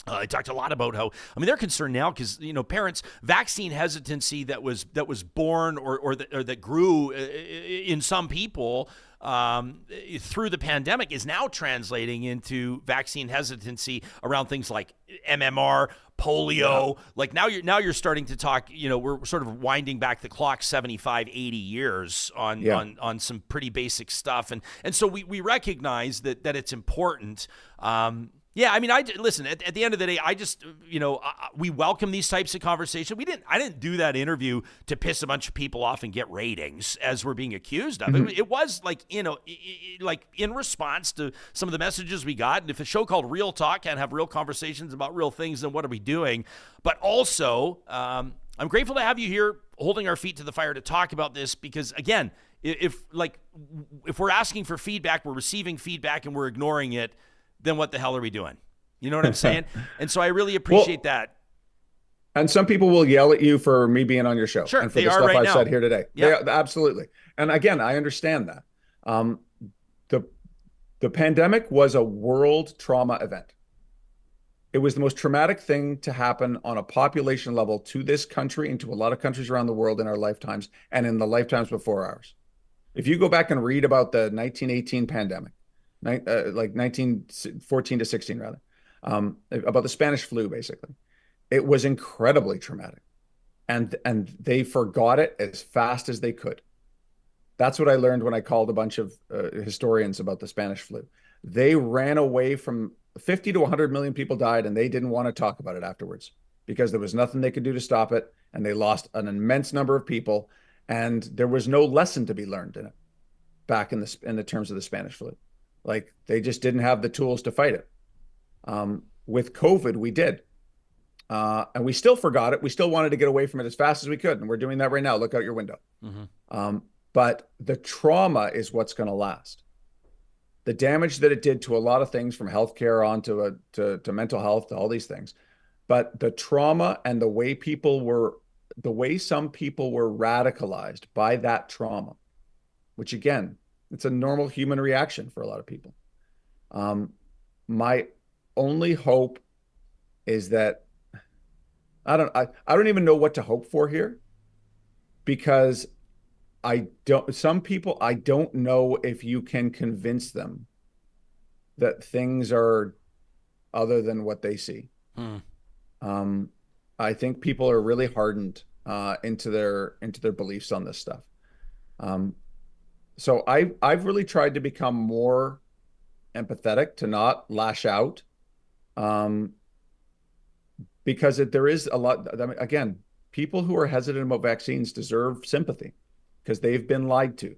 C: I talked a lot about how, they're concerned now because, parents, vaccine hesitancy that was born or that grew in some people through the pandemic is now translating into vaccine hesitancy around things like MMR, polio. Yeah. Like now you're starting to talk, we're sort of winding back the clock 75, 80 years on some pretty basic stuff. And so we recognize that it's important. Yeah, listen, at the end of the day, I just, we welcome these types of conversations. I didn't do that interview to piss a bunch of people off and get ratings as we're being accused of. Mm-hmm. It was like, like in response to some of the messages we got. And if a show called Real Talk can't have real conversations about real things, then what are we doing? But also, I'm grateful to have you here holding our feet to the fire to talk about this because, again, if we're asking for feedback, we're receiving feedback and we're ignoring it, then what the hell are we doing? You know what I'm saying? And so I really appreciate that.
D: And some people will yell at you for me being on your show.
C: Sure,
D: and for the stuff I've said here today. Yeah, absolutely. And again, I understand that. The pandemic was a world trauma event. It was the most traumatic thing to happen on a population level to this country and to a lot of countries around the world in our lifetimes and in the lifetimes before ours. If you go back and read about the 1918 pandemic, like 1914 to 16 rather, about the Spanish flu, basically. It was incredibly traumatic. And they forgot it as fast as they could. That's what I learned when I called a bunch of historians about the Spanish flu. They ran away from 50 to 100 million people died, and they didn't want to talk about it afterwards because there was nothing they could do to stop it. And they lost an immense number of people. And there was no lesson to be learned in it back in the terms of the Spanish flu. Like they just didn't have the tools to fight it. With COVID, we did. And we still forgot it. We still wanted to get away from it as fast as we could. And we're doing that right now. Look out your window. But the trauma is what's going to last. The damage that it did to a lot of things, from healthcare on to mental health, to all these things. But the trauma and the way some people were radicalized by that trauma, which again, it's a normal human reaction for a lot of people. My only hope is that I don't even know what to hope for here, because some people, I don't know if you can convince them that things are other than what they see. I think people are really hardened into their beliefs on this stuff. So I've really tried to become more empathetic, to not lash out, because there is a lot. I mean, again, people who are hesitant about vaccines deserve sympathy, because they've been lied to.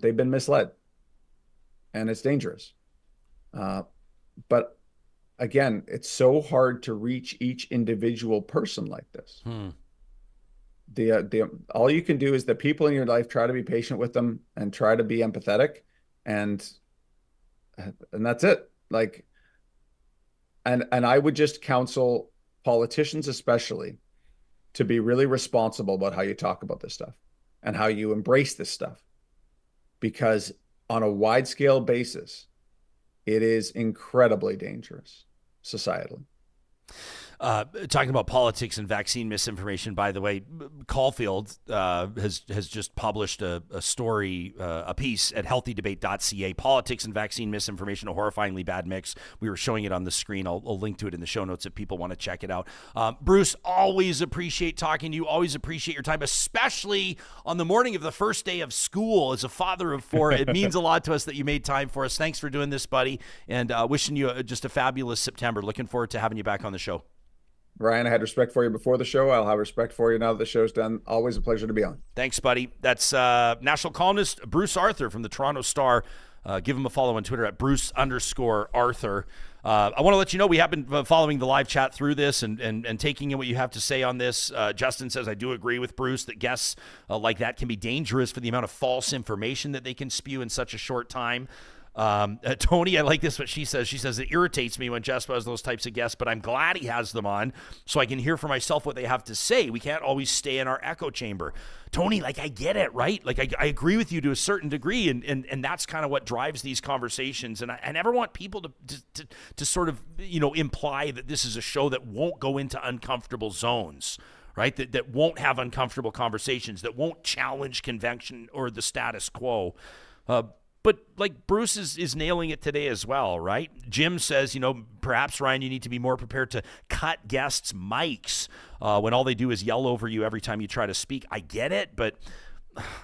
D: They've been misled, and it's dangerous. But again, it's so hard to reach each individual person like this. All you can do is the people in your life, try to be patient with them and try to be empathetic, and that's it. Like, and I would just counsel politicians especially to be really responsible about how you talk about this stuff and how you embrace this stuff, because on a wide scale basis, it is incredibly dangerous societally.
C: Talking about politics and vaccine misinformation, by the way, Caulfield has just published a story, a piece at healthydebate.ca, Politics and Vaccine Misinformation, a horrifyingly bad mix. We were showing it on the screen. I'll link to it in the show notes if people want to check it out. Bruce, always appreciate talking to you. Always appreciate your time, especially on the morning of the first day of school. As a father of four, it means a lot to us that you made time for us. Thanks for doing this, buddy, and wishing you just a fabulous September. Looking forward to having you back on the show.
D: Ryan, I had respect for you before the show. I'll have respect for you now that the show's done. Always a pleasure to be on.
C: Thanks, buddy. That's national columnist Bruce Arthur from the Toronto Star. Give him a follow on Twitter at Bruce_Arthur. I want to let you know we have been following the live chat through this and taking in what you have to say on this. Justin says, I do agree with Bruce that guests like that can be dangerous for the amount of false information that they can spew in such a short time. Tony, I like this, what she says. She says, it irritates me when Jasper has those types of guests, but I'm glad he has them on so I can hear for myself what they have to say. We can't always stay in our echo chamber. Tony, like, I get it, right? Like, I agree with you to a certain degree, and that's kind of what drives these conversations. And I never want people to sort of, imply that this is a show that won't go into uncomfortable zones, right? That won't have uncomfortable conversations, that won't challenge convention or the status quo. But like Bruce is nailing it today as well, right? Jim says, perhaps, Ryan, you need to be more prepared to cut guests' mics when all they do is yell over you every time you try to speak. I get it, but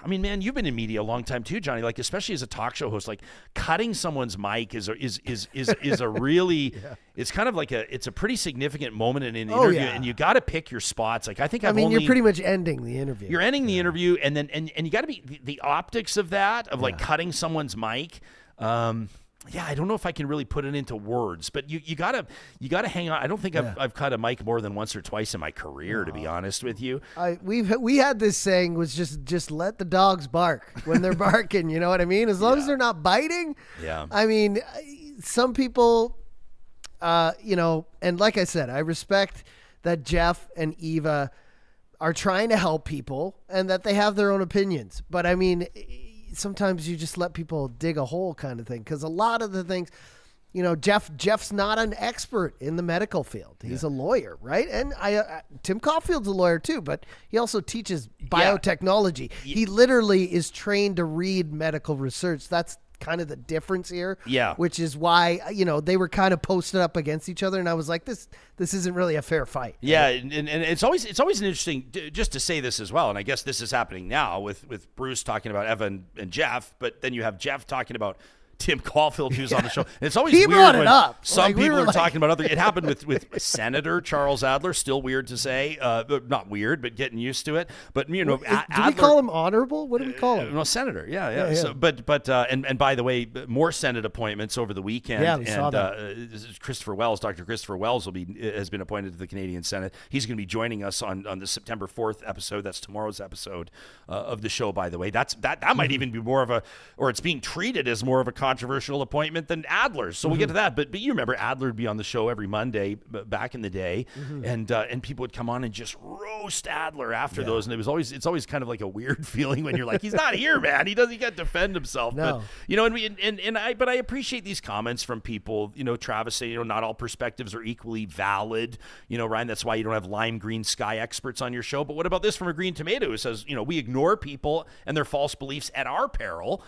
C: I mean, man, you've been in media a long time too, Johnny. Like, especially as a talk show host, like cutting someone's mic is a really, it's kind of like it's a pretty significant moment in an interview, and you got to pick your spots. Like, I think
E: you're pretty much ending the interview.
C: You're ending the interview, and then and you got to be the optics of that, of like cutting someone's mic. I don't know if I can really put it into words, but you gotta hang on. I don't think I've cut a mic more than once or twice in my career, to be honest with you.
E: We had this saying was just let the dogs bark when they're barking. You know what I mean? As long as they're not biting. Yeah. I mean, some people, and like I said, I respect that Jeff and Eva are trying to help people and that they have their own opinions. But I mean, sometimes you just let people dig a hole kind of thing, because a lot of the things, Jeff's not an expert in the medical field. He's a lawyer, right? And Tim Caulfield's a lawyer too, but he also teaches biotechnology. He literally is trained to read medical research. That's kind of the difference here. Yeah. Which is why, they were kind of posted up against each other, and I was like, this isn't really a fair fight.
C: Yeah, and it's always an interesting, just to say this as well, and I guess this is happening now with Bruce talking about Evan and Jeff, but then you have Jeff talking about Tim Caulfield, who's on the show. And it's always
E: He
C: weird
E: brought it
C: when
E: up.
C: some
E: Like, we
C: people
E: were
C: are
E: like-
C: talking about other. It happened with Senator Charles Adler. Still weird to say, not weird, but getting used to it. But
E: Do we call him honorable? What do we call him?
C: No, Senator. Yeah. So, but and by the way, more Senate appointments over the weekend.
E: Yeah, we saw that.
C: Christopher Wells, Dr. Christopher Wells, has been appointed to the Canadian Senate. He's going to be joining us on the September 4th episode. That's tomorrow's episode of the show. By the way, that might even be more of a, or it's being treated as more of a controversial appointment than Adler's. So we'll get to that. But you remember Adler would be on the show every Monday back in the day, and people would come on and just roast Adler after those. And it's always kind of like a weird feeling when you're like, he's not here, man. He can't defend himself.
E: No.
C: But but I appreciate these comments from people. Travis saying, not all perspectives are equally valid. Ryan, that's why you don't have lime green sky experts on your show. But what about this from a Green Tomato who says, we ignore people and their false beliefs at our peril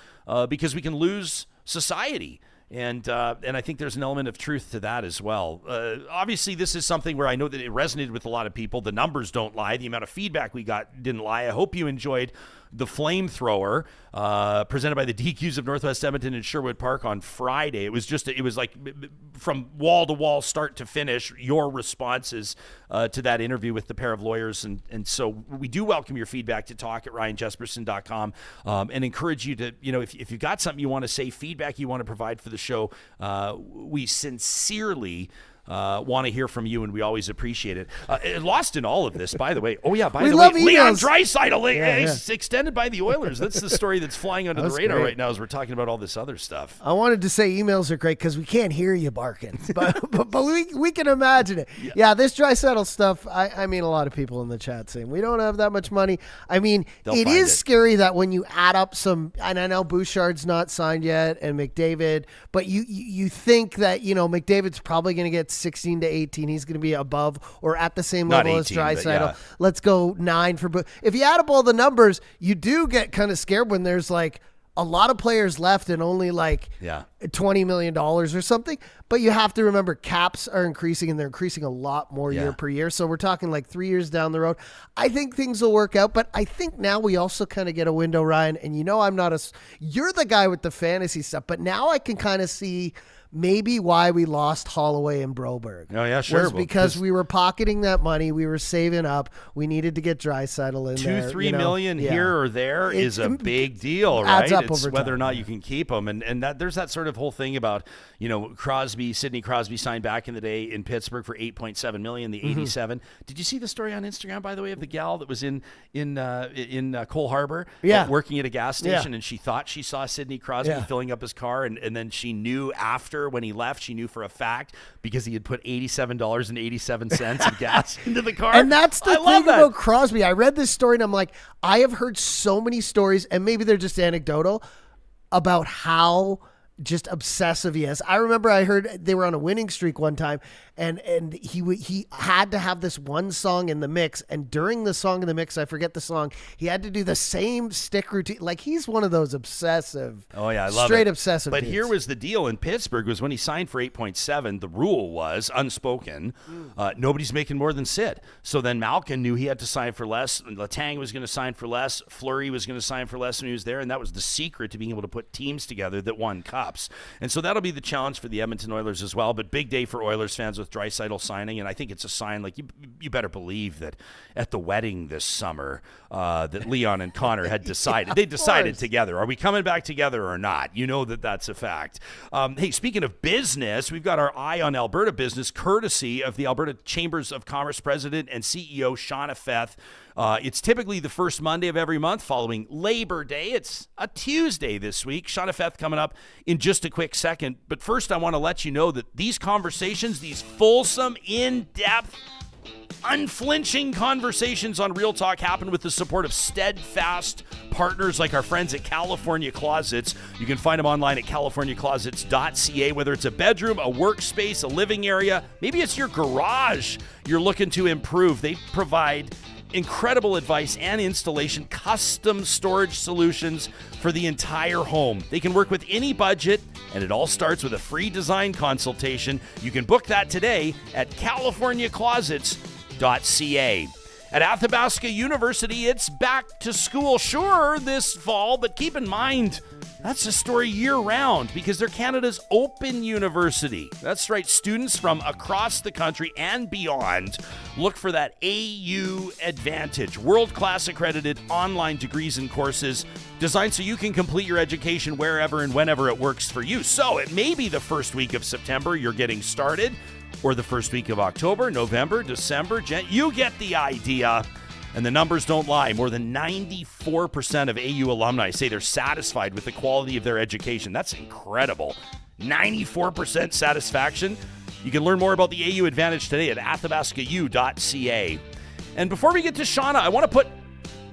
C: because we can lose society. And I think there's an element of truth to that as well. Obviously, this is something where I know that it resonated with a lot of people. The numbers don't lie. The amount of feedback we got didn't lie. I hope you enjoyed the flamethrower presented by the DQs of Northwest Edmonton and Sherwood Park on Friday. It was like from wall to wall, start to finish, your responses to that interview with the pair of lawyers. And so we do welcome your feedback to talk@ryanjesperson.com and encourage you to, if you've got something you want to say, feedback you want to provide for the show, we sincerely want to hear from you, and we always appreciate it. Lost in all of this, by the way. Oh, yeah, by
E: We
C: the way,
E: love
C: Leon
E: emails.
C: Draisaitl, he's extended by the Oilers. That's the story that's flying under the
E: That's
C: radar
E: great.
C: right now as we're talking about all this other stuff.
E: I wanted to say emails are great because we can't hear you barking, but we can imagine it. Yeah, this Draisaitl stuff. I mean, a lot of people in the chat saying we don't have that much money. I mean,
C: They'll
E: it
C: find
E: is
C: it.
E: scary that when you add up some, and I know Bouchard's not signed yet, and McDavid, but you think that McDavid's probably going to get 16 to 18. He's going to be above or at the same
C: Not
E: level
C: 18,
E: as
C: but
E: Draisaitl.
C: yeah.
E: Let's go 9 for. If you add up all the numbers, you do get kind of scared when there's like a lot of players left and only like $20 million or something. But you have to remember caps are increasing, and they're increasing a lot more year per year. So we're talking like 3 years down the road. I think things will work out, but I think now we also kind of get a window, Ryan. And you're the guy with the fantasy stuff, but now I can kind of see maybe why we lost Holloway and Broberg.
C: Oh, yeah, sure.
E: Was because we were pocketing that money. We were saving up. We needed to get Draisaitl in there.
C: $2-3 million here or there is a big deal, right?
E: Adds up
C: It's
E: over
C: whether or
E: time,
C: not you can keep them. And that there's that sort of whole thing about, Sidney Crosby signed back in the day in Pittsburgh for $8.7 million, the 87. Did you see the story on Instagram, by the way, of the gal that was in Cole Harbour working at a gas station, and she thought she saw Sidney Crosby filling up his car, and then she knew after when he left, she knew for a fact because he had put $87.87 of gas into the car.
E: And that's the thing about Crosby. I read this story and I'm like, I have heard so many stories, and maybe they're just anecdotal, about how just obsessive he is. I remember I heard they were on a winning streak one time, and he had to have this one song in the mix, and during the song in the mix, I forget the song, he had to do the same stick routine. Like, he's one of those obsessive.
C: Oh yeah, I love
E: straight
C: it.
E: obsessive.
C: But
E: dudes.
C: here was the deal in Pittsburgh was when he signed for 8.7. The rule was unspoken. Nobody's making more than Sid. So then Malkin knew he had to sign for less. Letang was going to sign for less. Fleury was going to sign for less when he was there, and that was the secret to being able to put teams together that won cups. And so that'll be the challenge for the Edmonton Oilers as well. But big day for Oilers fans with Draisaitl signing, and I think it's a sign. Like you better believe that at the wedding this summer, that Leon and Connor had decided. They decided together. Are we coming back together or not? You know that's a fact. Hey, speaking of business, we've got our eye on Alberta business, courtesy of the Alberta Chambers of Commerce President and CEO Shauna Feth. It's typically the first Monday of every month following Labor Day. It's a Tuesday this week. Shauna Feth coming up in just a quick second. But first, I want to let you know that these conversations, these fulsome, in-depth, unflinching conversations on Real Talk happen with the support of steadfast partners like our friends at California Closets. You can find them online at californiaclosets.ca, whether it's a bedroom, a workspace, a living area, maybe it's your garage you're looking to improve. They provide incredible advice and installation, custom storage solutions for the entire home. They can work with any budget, and it all starts with a free design consultation. You can book that today at californiaclosets.ca. At Athabasca University, it's back to school, sure, this fall, but keep in mind, that's a story year-round because they're Canada's open university. That's right, students from across the country and beyond look for that AU advantage. World-class accredited online degrees and courses designed so you can complete your education wherever and whenever it works for you. So it may be the first week of September you're getting started, or the first week of October, November, December. You get the idea. And the numbers don't lie. More than 94% of AU alumni say they're satisfied with the quality of their education. That's incredible. 94% satisfaction. You can learn more about the AU Advantage today at athabascau.ca. And before we get to Shauna, I want to put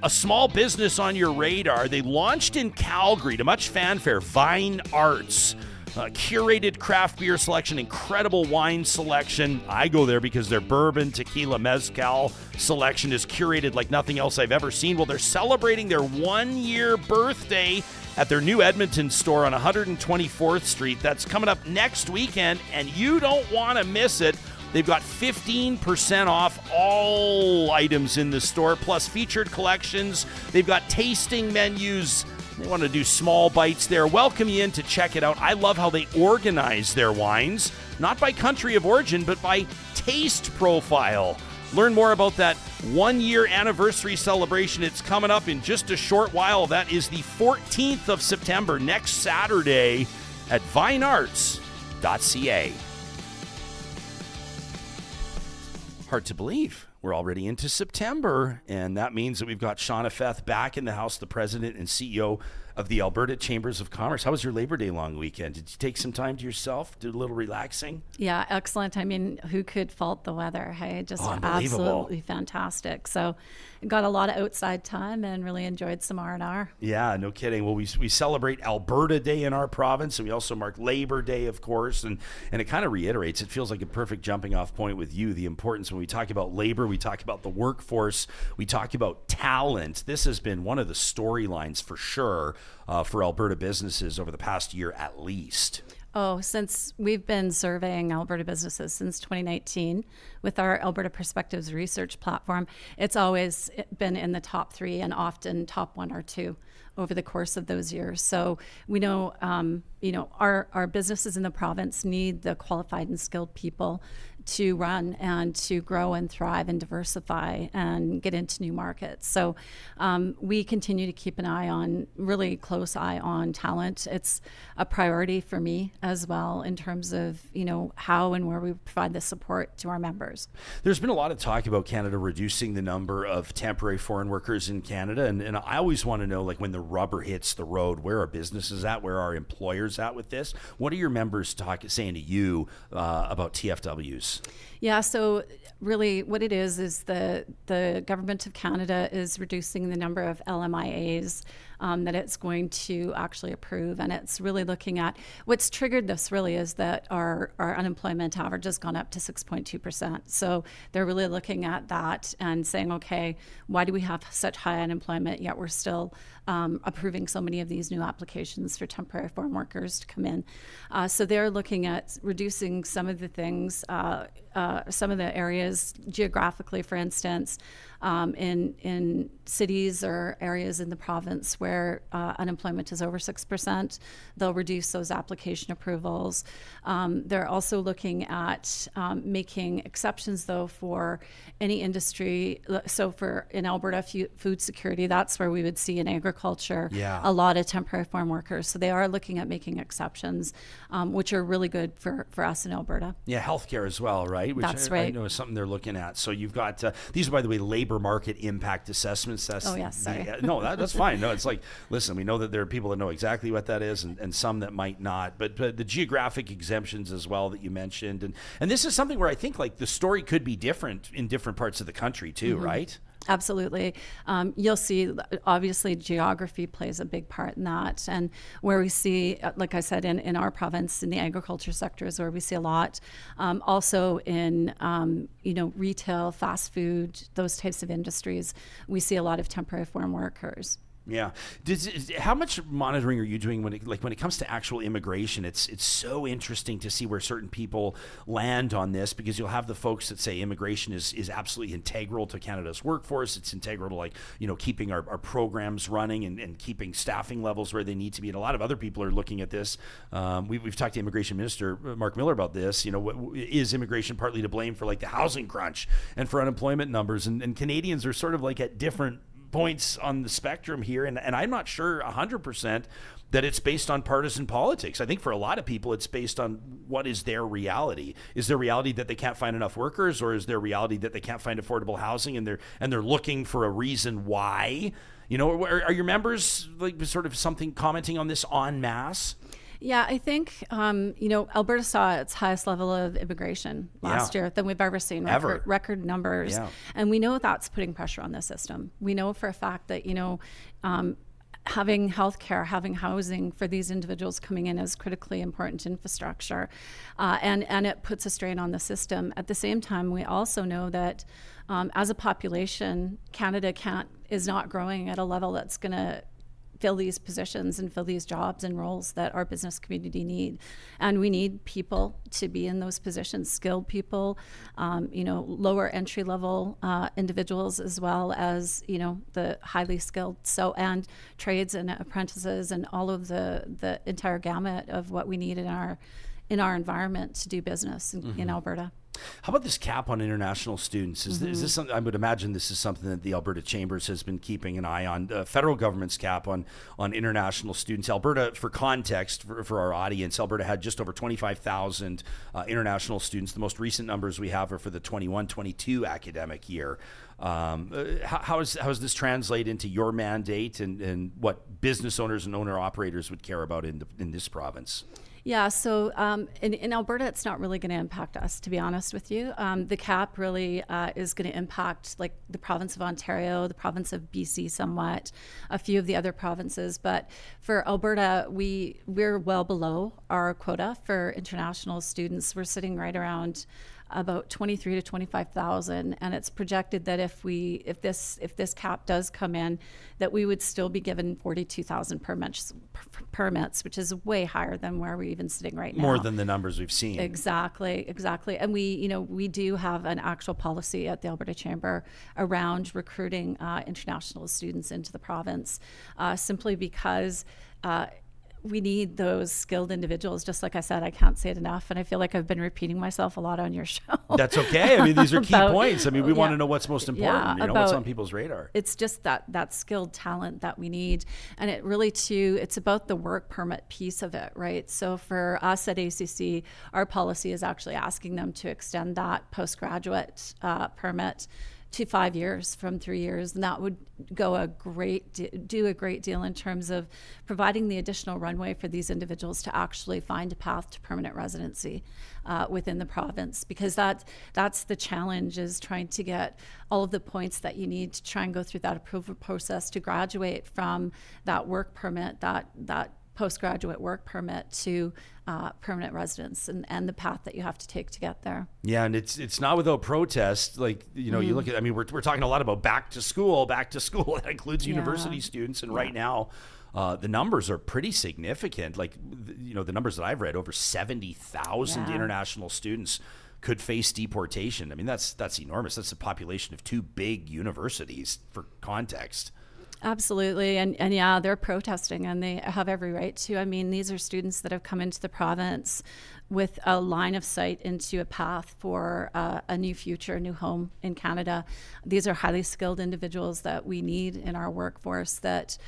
C: a small business on your radar. They launched in Calgary to much fanfare, Vine Arts. Curated craft beer selection, incredible wine selection. I go there because their bourbon, tequila, mezcal selection is curated like nothing else I've ever seen. Well, they're celebrating their 1-year birthday at their new Edmonton store on 124th Street. That's coming up next weekend, and you don't want to miss it. They've got 15% off all items in the store, plus featured collections. They've got tasting menus. They want to do small bites there. Welcome you in to check it out. I love how they organize their wines, not by country of origin, but by taste profile. Learn more about that 1-year anniversary celebration. It's coming up in just a short while. That is the 14th of September, next Saturday at vinearts.ca. Hard to believe. We're already into September, and that means that we've got Shauna Feth back in the house, the president and CEO of the Alberta Chambers of Commerce. How was your Labor Day long weekend? Did you take some time to yourself, do a little relaxing?
F: Yeah, excellent. I mean, who could fault the weather? Hey, just absolutely fantastic. So got a lot of outside time and really enjoyed some R&R.
C: Yeah, no kidding. Well, we celebrate Alberta Day in our province, and we also mark Labor Day, of course, and it kind of reiterates, it feels like a perfect jumping off point with you, the importance when we talk about labor, we talk about the workforce, we talk about talent. This has been one of the storylines for sure for Alberta businesses over the past year at least.
F: Oh, since we've been surveying Alberta businesses since 2019 with our Alberta Perspectives research platform, it's always been in the top 3 and often top 1 or 2 over the course of those years. So we know, our businesses in the province need the qualified and skilled people to run and to grow and thrive and diversify and get into new markets. So we continue to keep really close eye on talent. It's a priority for me as well in terms of, how and where we provide the support to our members.
C: There's been a lot of talk about Canada reducing the number of temporary foreign workers in Canada. And I always want to know, like, when the rubber hits the road, where are businesses at? Where are employers at with this? What are your members saying to you about TFWs?
F: Yeah, so really what it is the Government of Canada is reducing the number of LMIAs that it's going to actually approve. And it's really looking at what's triggered this really is that our unemployment average has gone up to 6.2%. So they're really looking at that and saying, okay, why do we have such high unemployment yet we're still approving so many of these new applications for temporary foreign workers to come in? So they're looking at reducing some of the things, some of the areas geographically, for instance, in cities or areas in the province where unemployment is over 6%, they'll reduce those application approvals. They're also looking at making exceptions, though, for any industry. So in Alberta, food security, that's where we would see in agriculture a lot of temporary foreign workers. So they are looking at making exceptions, which are really good for us in Alberta.
C: Yeah, healthcare as well, right? Which
F: that's right.
C: I know is something they're looking at. So you've got, these are, by the way, labor market impact assessments. That's,
F: oh, yes, sorry.
C: That's fine. No, it's like, listen, we know that there are people that know exactly what that is and some that might not. But the geographic exemptions as well that you mentioned. And this is something where I think, like, the story could be different in different parts of the country too, right?
F: Absolutely. You'll see, obviously, geography plays a big part in that. And where we see, like I said, in our province, in the agriculture sector is where we see a lot. Also in, retail, fast food, those types of industries, we see a lot of temporary foreign workers.
C: Yeah. How much monitoring are you doing when it comes to actual immigration? It's so interesting to see where certain people land on this, because you'll have the folks that say immigration is absolutely integral to Canada's workforce. It's integral to keeping our programs running and keeping staffing levels where they need to be. And a lot of other people are looking at this. We've talked to Immigration Minister Mark Miller about this. Is immigration partly to blame for the housing crunch and for unemployment numbers? And Canadians are sort of at different points on the spectrum here, and I'm not sure 100% that it's based on partisan politics. I think for a lot of people it's based on what is their reality. Is their reality that they can't find enough workers, or is their reality that they can't find affordable housing and they're looking for a reason why? Are your members sort of something commenting on this en masse?
F: Yeah, I think, Alberta saw its highest level of immigration last year than we've ever seen, record numbers. Yeah. And we know that's putting pressure on the system. We know for a fact that, having healthcare, having housing for these individuals coming in is critically important infrastructure. And it puts a strain on the system. At the same time, we also know that as a population, Canada is not growing at a level that's going to fill these positions and fill these jobs and roles that our business community need. And we need people to be in those positions, skilled people, lower entry level individuals, as well as, the highly skilled. And trades and apprentices and all of the entire gamut of what we need in our environment to do business in Alberta.
C: How about this cap on international students? Is this something, I would imagine this is something that the Alberta Chambers has been keeping an eye on, federal government's cap on international students. Alberta, for context, for our audience, Alberta had just over 25,000 international students. The most recent numbers we have are for the 21-22 academic year. How does this translate into your mandate and what business owners and owner-operators would care about in this province?
F: Yeah, so in Alberta, it's not really going to impact us, to be honest with you. The cap really is going to impact the province of Ontario, the province of BC somewhat, a few of the other provinces. But for Alberta, we're well below our quota for international students. We're sitting right around about 23 to 25,000, and it's projected that if this cap does come in, that we would still be given 42,000 permits, which is way higher than where we're even sitting right now.
C: More than the numbers we've seen.
F: Exactly. And we do have an actual policy at the Alberta Chamber around recruiting international students into the province, simply because we need those skilled individuals. Just like I said, I can't say it enough, and I feel like I've been repeating myself a lot on your show.
C: That's okay. I mean, these are key points. I mean, we want to know what's most important, what's on people's radar.
F: It's just that skilled talent that we need, and it really it's about the work permit piece of it, right? So for us at ACC, our policy is actually asking them to extend that postgraduate permit to 5 years from 3 years, and that would do a great deal in terms of providing the additional runway for these individuals to actually find a path to permanent residency within the province, because that's the challenge, is trying to get all of the points that you need to try and go through that approval process to graduate from that work permit, that postgraduate work permit to permanent residence, and the path that you have to take to get there.
C: Yeah, and it's not without protest. You look at, we're talking a lot about back to school. That includes university students, and right now, the numbers are pretty significant. The numbers that I've read, over 70,000 international students could face deportation. I mean, that's enormous. That's a population of 2 big universities, for context.
F: Absolutely. And they're protesting, and they have every right to. I mean, these are students that have come into the province with a line of sight into a path for a new future, a new home in Canada. These are highly skilled individuals that we need in our workforce, that,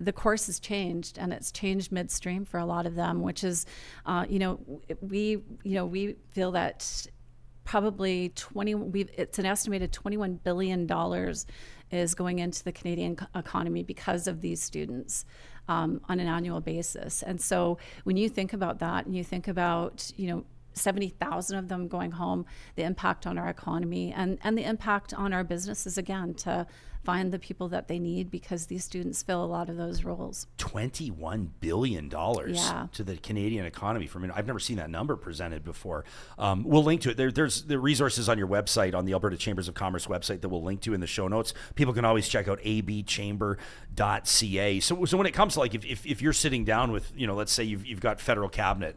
F: the course has changed, and it's changed midstream for a lot of them, which is, we feel that probably it's an estimated $21 billion is going into the Canadian economy because of these students on an annual basis. And so when you think about that, and you think about 70,000 of them going home, the impact on our economy and the impact on our businesses, again, to find the people that they need, because these students fill a lot of those roles.
C: $21 billion
F: Yeah.
C: to the Canadian economy. I've never seen that number presented before. We'll link to it. There's the resources on your website, on the Alberta Chambers of Commerce website, that we'll link to in the show notes. People can always check out abchamber.ca. So when it comes to, like, if you're sitting down with, let's say you've got federal cabinet,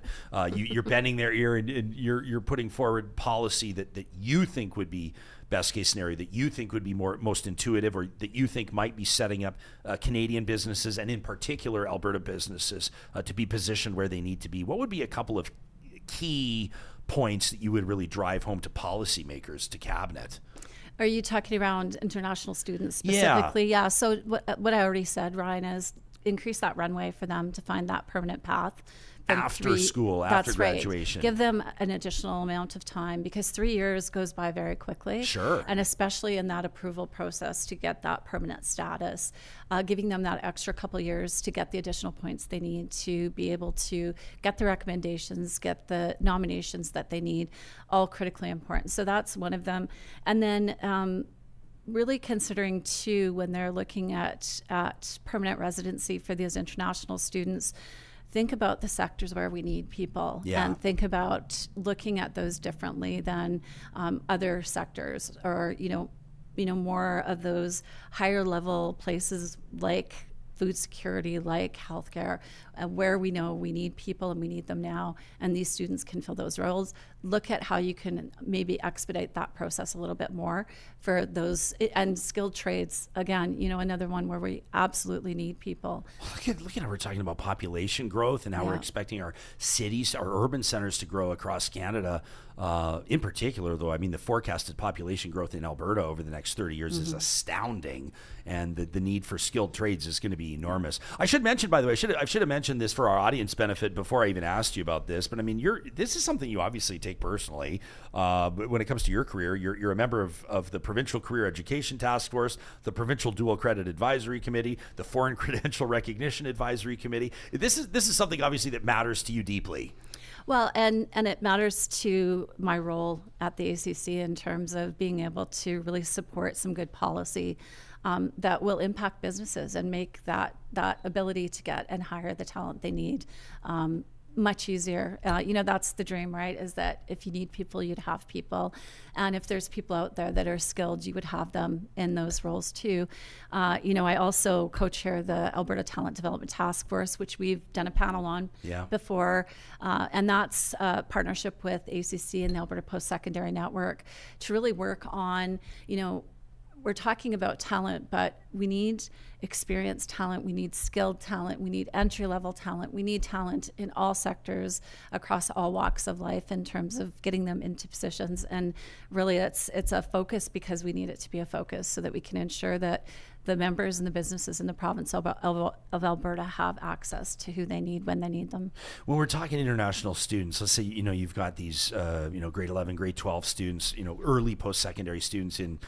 C: you're bending their ear and you're putting forward policy that you think would be best case scenario, that you think would be most intuitive, or that you think might be setting up Canadian businesses, and in particular Alberta businesses, to be positioned where they need to be, what would be a couple of key points that you would really drive home to policymakers, to cabinet?
F: Are you talking around international students specifically? Yeah. So what I already said, Ryan, is increase that runway for them to find that permanent path.
C: After school, after graduation.
F: Right. Give them an additional amount of time, because 3 years goes by very quickly.
C: Sure.
F: And especially in that approval process to get that permanent status, giving them that extra couple years to get the additional points they need to be able to get the recommendations, get the nominations that they need, all critically important. So that's one of them. And then really considering too, when they're looking at permanent residency for these international students, think about the sectors where we need people, and think about looking at those differently than other sectors, or more of those higher level places like food security, like healthcare, where we know we need people and we need them now, and these students can fill those roles. Look at how you can maybe expedite that process a little bit more for those, and skilled trades, again, another one where we absolutely need people.
C: Look at how we're talking about population growth, and how we're expecting our cities, our urban centers, to grow across Canada. In particular, though, the forecasted population growth in Alberta over the next 30 years is astounding, and the need for skilled trades is going to be enormous. I should mention, by the way, I should have mentioned this for our audience benefit before I even asked you about this, but this is something you obviously take personally. But when it comes to your career, you're a member of the Provincial Career Education Task Force, the Provincial Dual Credit Advisory Committee, the Foreign Credential Recognition Advisory Committee. This is something obviously that matters to you deeply.
F: Well, and it matters to my role at the ACC in terms of being able to really support some good policy that will impact businesses and make that ability to get and hire the talent they need much easier. That's the dream, right? Is that if you need people, you'd have people. And if there's people out there that are skilled, you would have them in those roles too. I also co-chair the Alberta Talent Development Task Force, which we've done a panel on before. And that's a partnership with ACC and the Alberta Post-Secondary Network to really work on, we're talking about talent, but we need experienced talent, we need skilled talent, we need entry-level talent, we need talent in all sectors across all walks of life in terms of getting them into positions. And really it's a focus, because we need it to be a focus so that we can ensure that the members and the businesses in the province of Alberta have access to who they need when they need them.
C: When we're talking international students, let's say, you've got these, grade 11, grade 12 students, early post-secondary students in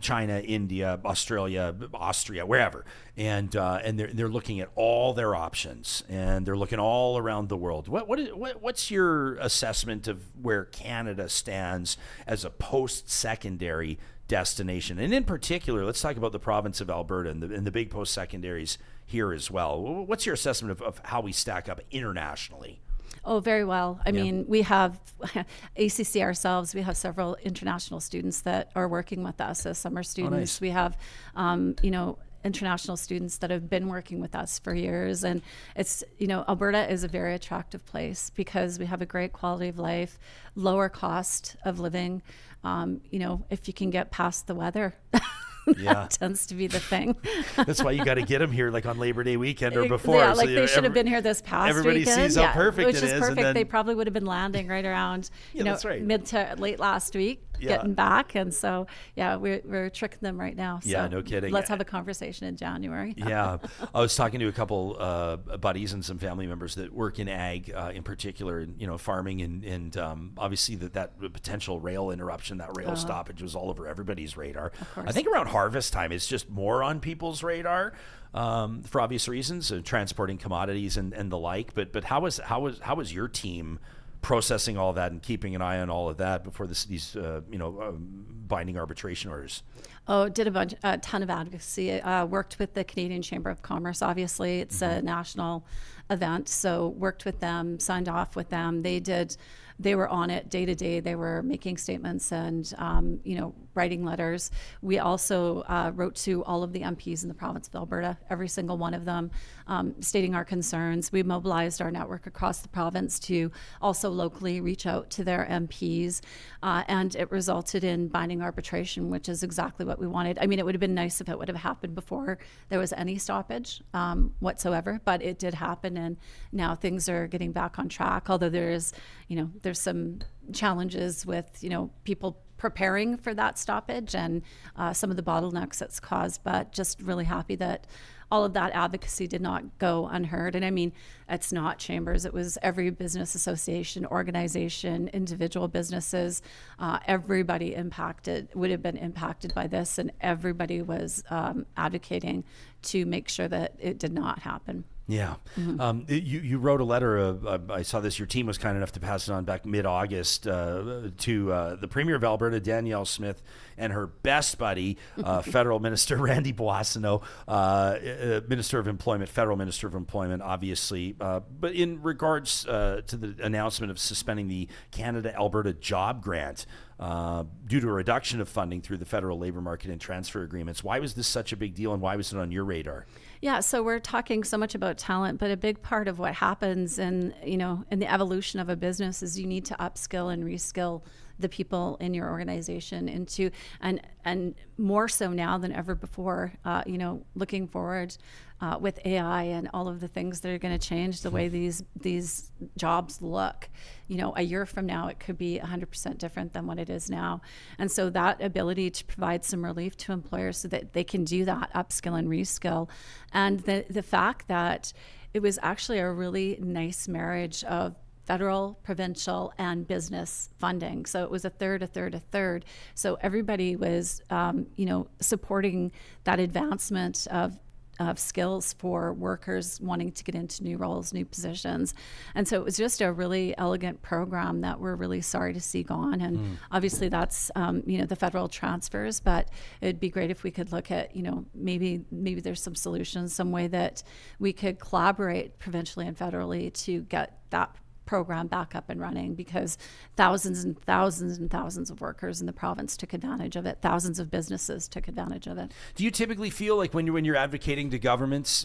C: China, India, Australia, Austria, wherever. And they're looking at all their options, and they're looking all around the world. What's your assessment of where Canada stands as a post-secondary destination? And in particular, let's talk about the province of Alberta and the big post-secondaries here as well. What's your assessment of how we stack up internationally?
F: Oh, very well. I mean, we have ACC ourselves. We have several international students that are working with us as summer students.
C: Oh, nice.
F: We have, international students that have been working with us for years. And it's, Alberta is a very attractive place because we have a great quality of life, lower cost of living. If you can get past the weather. That tends to be the thing.
C: That's why you got to get them here, like on Labor Day weekend or before.
F: Yeah, like they should have been here this past
C: everybody
F: weekend.
C: Everybody sees how perfect
F: which
C: it is.
F: Perfect.
C: And then,
F: they probably would have been landing right around,
C: that's right.
F: mid to late last week, getting back. And so, we're tricking them right now. So
C: no kidding.
F: Let's have a conversation in January.
C: I was talking to a couple buddies and some family members that work in ag, in particular, farming, and obviously that potential rail interruption, that rail stoppage was all over everybody's radar.
F: Of course.
C: I think around harvest time, it's just more on people's radar for obvious reasons, transporting commodities and the like. But how was your team processing all that and keeping an eye on all of that before these binding arbitration orders?
F: Oh, did a ton of advocacy. Worked with the Canadian Chamber of Commerce. Obviously, it's a national event, so worked with them, signed off with them. They were on it day to day. They were making statements and writing letters. We also wrote to all of the MPs in the province of Alberta, every single one of them, stating our concerns. We mobilized our network across the province to also locally reach out to their MPs, and it resulted in binding arbitration, which is exactly what we wanted. I mean, it would have been nice if it would have happened before there was any stoppage whatsoever, but it did happen, and now things are getting back on track, although there's some challenges with, people preparing for that stoppage and some of the bottlenecks it's caused, but just really happy that all of that advocacy did not go unheard. And I mean, it's not chambers, it was every business association, organization, individual businesses, everybody would have been impacted by this, and everybody was advocating to make sure that it did not happen.
C: Yeah. You wrote a letter. I saw this. Your team was kind enough to pass it on back mid-August to the Premier of Alberta, Danielle Smith, and her best buddy, Federal Minister Randy Boissonnault, Minister of Employment, Federal Minister of Employment, obviously. But in regards to the announcement of suspending the Canada-Alberta Job Grant due to a reduction of funding through the federal labor market and transfer agreements, why was this such a big deal, and why was it on your radar?
F: Yeah, so we're talking so much about talent, but a big part of what happens in the evolution of a business is you need to upskill and reskill the people in your organization into, and more so now than ever before, looking forward with AI and all of the things that are going to change the way these jobs look. A year from now, it could be 100% different than what it is now. And so that ability to provide some relief to employers so that they can do that upskill and reskill. And the fact that it was actually a really nice marriage of federal, provincial, and business funding. So it was a third. So everybody was, supporting that advancement of skills for workers wanting to get into new roles, new positions. And so it was just a really elegant program that we're really sorry to see gone. And obviously that's, the federal transfers, but it'd be great if we could look at, maybe there's some solutions, some way that we could collaborate provincially and federally to get that program back up and running, because thousands and thousands and thousands of workers in the province took advantage of it. Thousands of businesses took advantage of it. Do
C: you typically feel like when you're advocating to governments,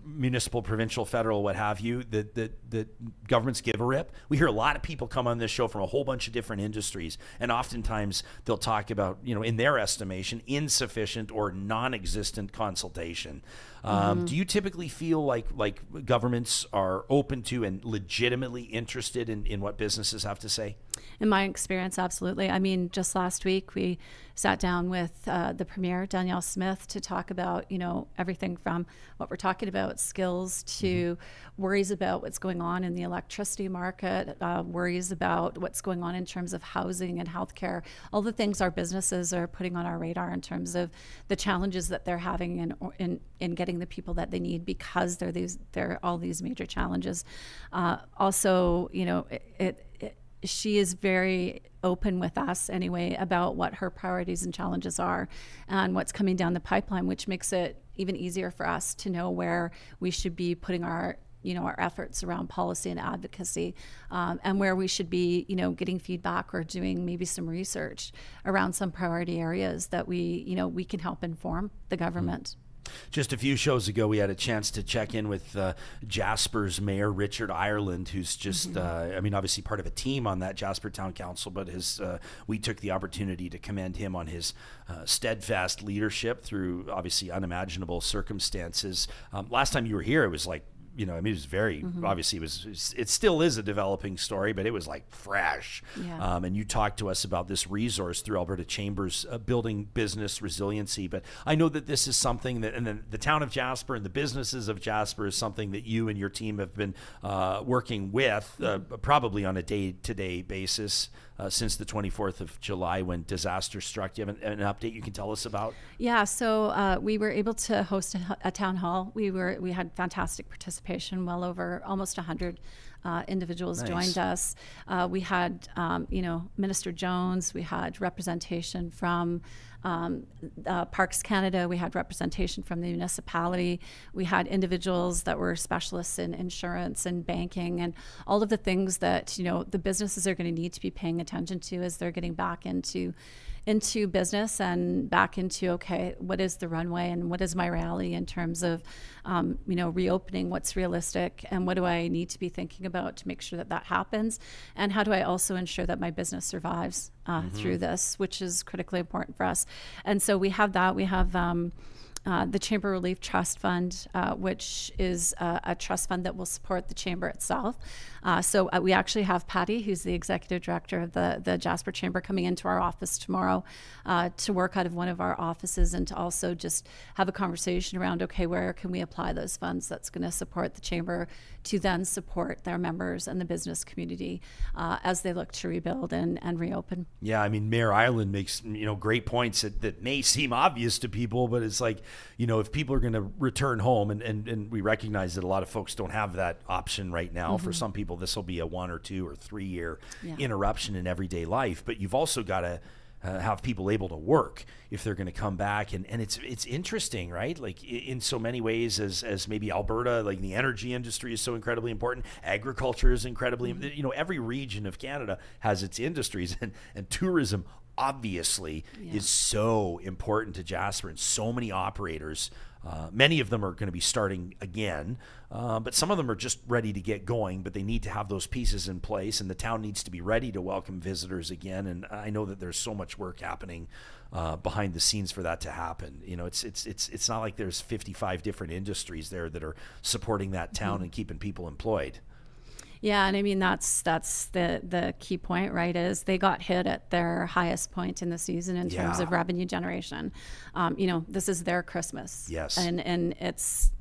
C: municipal, provincial, federal, what have you, that governments give a rip? We hear a lot of people come on this show from a whole bunch of different industries, and oftentimes they'll talk about, in their estimation, insufficient or non-existent consultation. Do you typically feel like governments are open to and legitimately interested in what businesses have to say?
F: In my experience, absolutely. I mean, just last week we sat down with the Premier, Danielle Smith, to talk about, everything from what we're talking about, skills, to worries about what's going on in the electricity market, worries about what's going on in terms of housing and healthcare, all the things our businesses are putting on our radar in terms of the challenges that they're having in getting the people that they need, because there are all these major challenges. Also, she is very open with us anyway about what her priorities and challenges are and what's coming down the pipeline, which makes it even easier for us to know where we should be putting our efforts around policy and advocacy, and where we should be, getting feedback or doing maybe some research around some priority areas that we can help inform the government.
C: Just a few shows ago, we had a chance to check in with Jasper's mayor, Richard Ireland, who's just, obviously part of a team on that Jasper Town Council, but we took the opportunity to commend him on his steadfast leadership through obviously unimaginable circumstances. Last time you were here, it was like, it was very, obviously it still is a developing story, but it was like fresh. Yeah. And you talked to us about this resource through Alberta Chambers, building business resiliency. But I know that this is something that, and then the town of Jasper and the businesses of Jasper is something that you and your team have been working with probably on a day-to-day basis since the 24th of July when disaster struck. Do you have an update you can tell us about?
F: Yeah, so we were able to host a town hall. We had fantastic participation, well over almost 100 individuals
C: Nice.
F: joined us. We had, Minister Jones. We had representation from Parks Canada. We had representation from the municipality. We had individuals that were specialists in insurance and banking and all of the things that, the businesses are going to need to be paying attention to as they're getting back into business and back into, okay, what is the runway and what is my reality in terms of, reopening, what's realistic, and what do I need to be thinking about to make sure that happens, and how do I also ensure that my business survives through this, which is critically important for us. And so we have that. We have the Chamber Relief Trust Fund, which is a trust fund that will support the Chamber itself. So we actually have Patty, who's the Executive Director of the Jasper Chamber, coming into our office tomorrow to work out of one of our offices and to also just have a conversation around, okay, where can we apply those funds that's going to support the Chamber to then support their members and the business community as they look to rebuild and reopen.
C: Yeah, I mean, Mayor Island makes, great points that may seem obvious to people, but it's like, if people are going to return home, and we recognize that a lot of folks don't have that option right now. For some people, this will be a 1 or 2 or 3 year interruption in everyday life, but you've also got to have people able to work if they're going to come back. And it's interesting, right? Like in so many ways as maybe Alberta, like the energy industry is so incredibly important. Agriculture is incredibly, every region of Canada has its industries, and tourism obviously is so important to Jasper, and so many operators. Many of them are going to be starting again, but some of them are just ready to get going, but they need to have those pieces in place, and the town needs to be ready to welcome visitors again. And I know that there's so much work happening behind the scenes for that to happen. It's not like there's 55 different industries there that are supporting that town and keeping people employed.
F: Yeah, and I mean that's the key point, right? Is they got hit at their highest point in the season in terms of revenue generation. This is their Christmas.
C: Yes,
F: and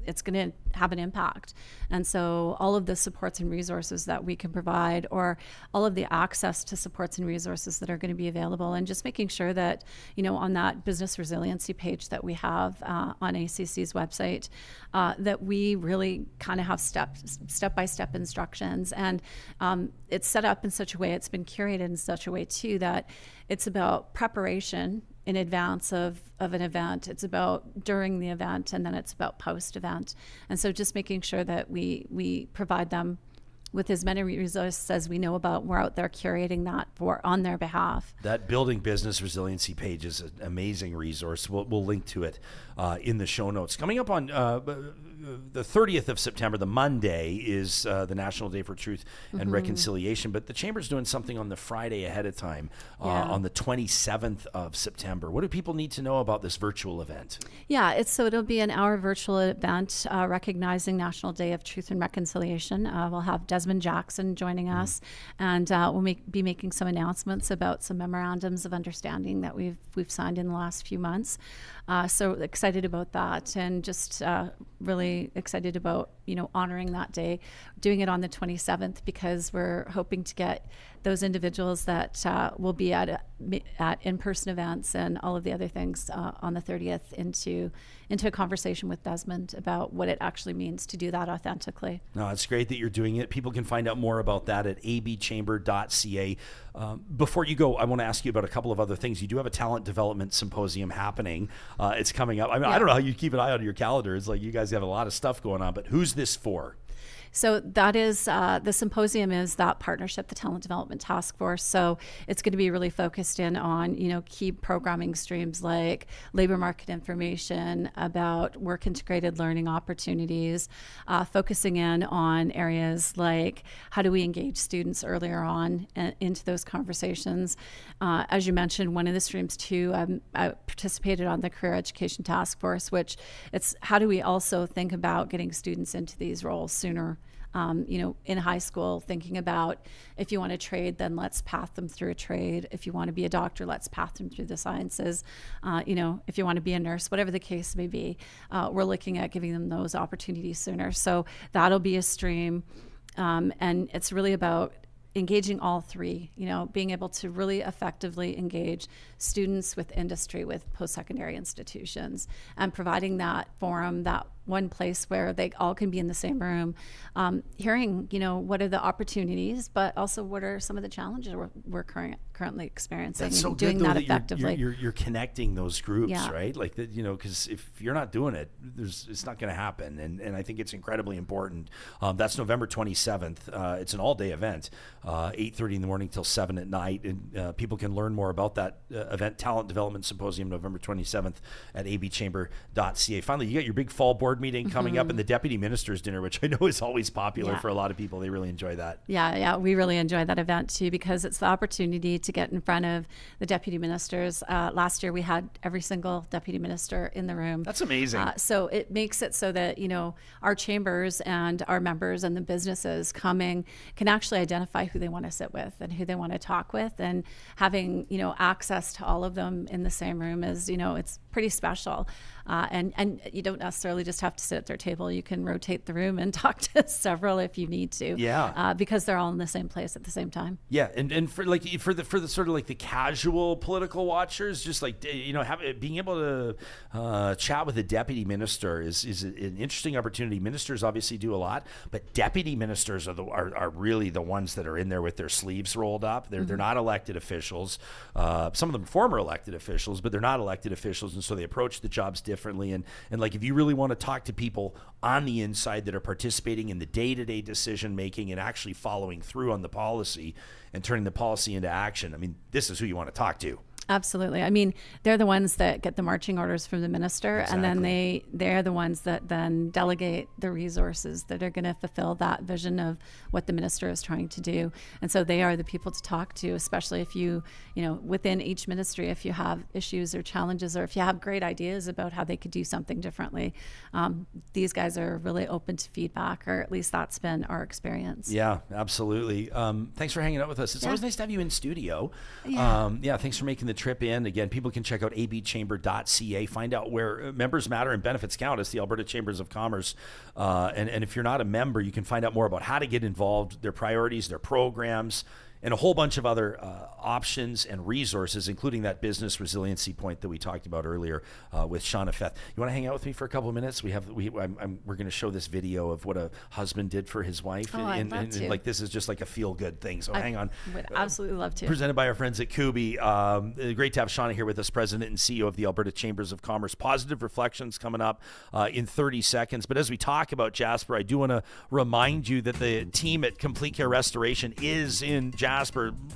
F: it's going to have an impact. And so all of the supports and resources that we can provide, or all of the access to supports and resources that are going to be available, and just making sure that on that business resiliency page that we have on ACC's website, that we really kind of have step-by-step instructions. And it's set up in such a way, it's been curated in such a way too, that it's about preparation in advance of an event. It's about during the event, and then it's about post-event. And so just making sure that we provide them with as many resources as we know about. We're out there curating that on their behalf. That
C: Building Business Resiliency page is an amazing resource. We'll link to it in the show notes. Coming up on the 30th of September, the Monday, is the National Day for Truth and Reconciliation, but the Chamber's doing something on the Friday ahead of time, on the 27th of September. What do people need to know about this virtual event? Yeah, it'll be an hour virtual event recognizing National Day of Truth and Reconciliation. We'll have Desmond Jackson joining us, and we'll be making some announcements about some memorandums of understanding that we've signed in the last few months. So excited about that, and just really excited about honoring that day, doing it on the 27th, because we're hoping to get those individuals that will be at in-person events and all of the other things on the 30th into a conversation with Desmond about what it actually means to do that authentically. No, it's great that you're doing it. People can find out more about that at abchamber.ca. Before you go, I want to ask you about a couple of other things. You do have a talent development symposium happening. It's coming up. I mean, I don't know how you keep an eye on your calendar. It's like you guys have a lot of stuff going on, but who's this for? So that is, the symposium is that partnership, the Talent Development Task Force. So it's going to be really focused in on, key programming streams like labor market information, about work integrated learning opportunities, focusing in on areas like how do we engage students earlier on into those conversations. As you mentioned, one of the streams too, I participated on the Career Education Task Force, which it's how do we also think about getting students into these roles sooner. In high school, thinking about if you want to trade, then let's path them through a trade. If you want to be a doctor, let's path them through the sciences. If you want to be a nurse, whatever the case may be, we're looking at giving them those opportunities sooner. So that'll be a stream. And it's really about engaging all three, being able to really effectively engage students with industry, with post-secondary institutions, and providing that forum, that
F: one place where they all can be in the same room, hearing, what are the opportunities, but also what are some of the challenges we're currently experiencing.
C: That's so
F: and doing
C: good, though,
F: that effectively.
C: You're connecting those groups,
F: Yeah.
C: right? Like that, because if you're not doing it, it's not going to happen. And I think it's incredibly important. That's November 27th. It's an all-day event, 8:30 in the morning till 7 at night. And people can learn more about that event, Talent Development Symposium, November 27th at abchamber.ca. Finally, you got your big fall board meeting coming up, and the Deputy Minister's Dinner, which I know is always popular for a lot of people. They really enjoy that.
F: Yeah, we really enjoy that event too, because it's the opportunity to get in front of the deputy ministers. Last year we had every single deputy minister in the room.
C: That's amazing.
F: So it makes it so that, our chambers and our members and the businesses coming can actually identify who they want to sit with and who they want to talk with, and having, access to all of them in the same room is, it's pretty special. And you don't necessarily just have to sit at their table. You can rotate the room and talk to several if you need to.
C: Yeah.
F: Because they're all in the same place at the same time.
C: Yeah, and for the sort of like the casual political watchers, just like being able to chat with a deputy minister is an interesting opportunity. Ministers obviously do a lot, but deputy ministers are really the ones that are in there with their sleeves rolled up. They're not elected officials. Some of them former elected officials, but they're not elected officials, and so they approach the jobs differently. And like, if you really want to talk to people on the inside that are participating in the day-to-day decision making and actually following through on the policy and turning the policy into action, this is who you want to talk to.
F: Absolutely. They're the ones that get the marching orders from the minister, and then they're the ones that then delegate the resources that are going to fulfill that vision of what the minister is trying to do. And so they are the people to talk to, especially if you within each ministry, if you have issues or challenges, or if you have great ideas about how they could do something differently. These guys are really open to feedback, or at least that's been our experience.
C: Yeah, absolutely. Thanks for hanging out with us. It's always nice to have you in studio. Thanks for making the trip in. Again, people can check out abchamber.ca, find out where members matter and benefits count. It's the Alberta Chambers of Commerce. And if you're not a member, you can find out more about how to get involved, their priorities, their programs, and a whole bunch of other options and resources, including that business resiliency point that we talked about earlier with Shauna Feth. You want to hang out with me for a couple of minutes? We're going to show this video of what a husband did for his wife.
F: I'd love to.
C: Like, this is just like a feel-good thing. So hang on.
F: Would absolutely love to.
C: Presented by our friends at Kubi. Great to have Shauna here with us, President and CEO of the Alberta Chambers of Commerce. Positive reflections coming up in 30 seconds. But as we talk about Jasper, I do want to remind you that the team at Complete Care Restoration is in Jasper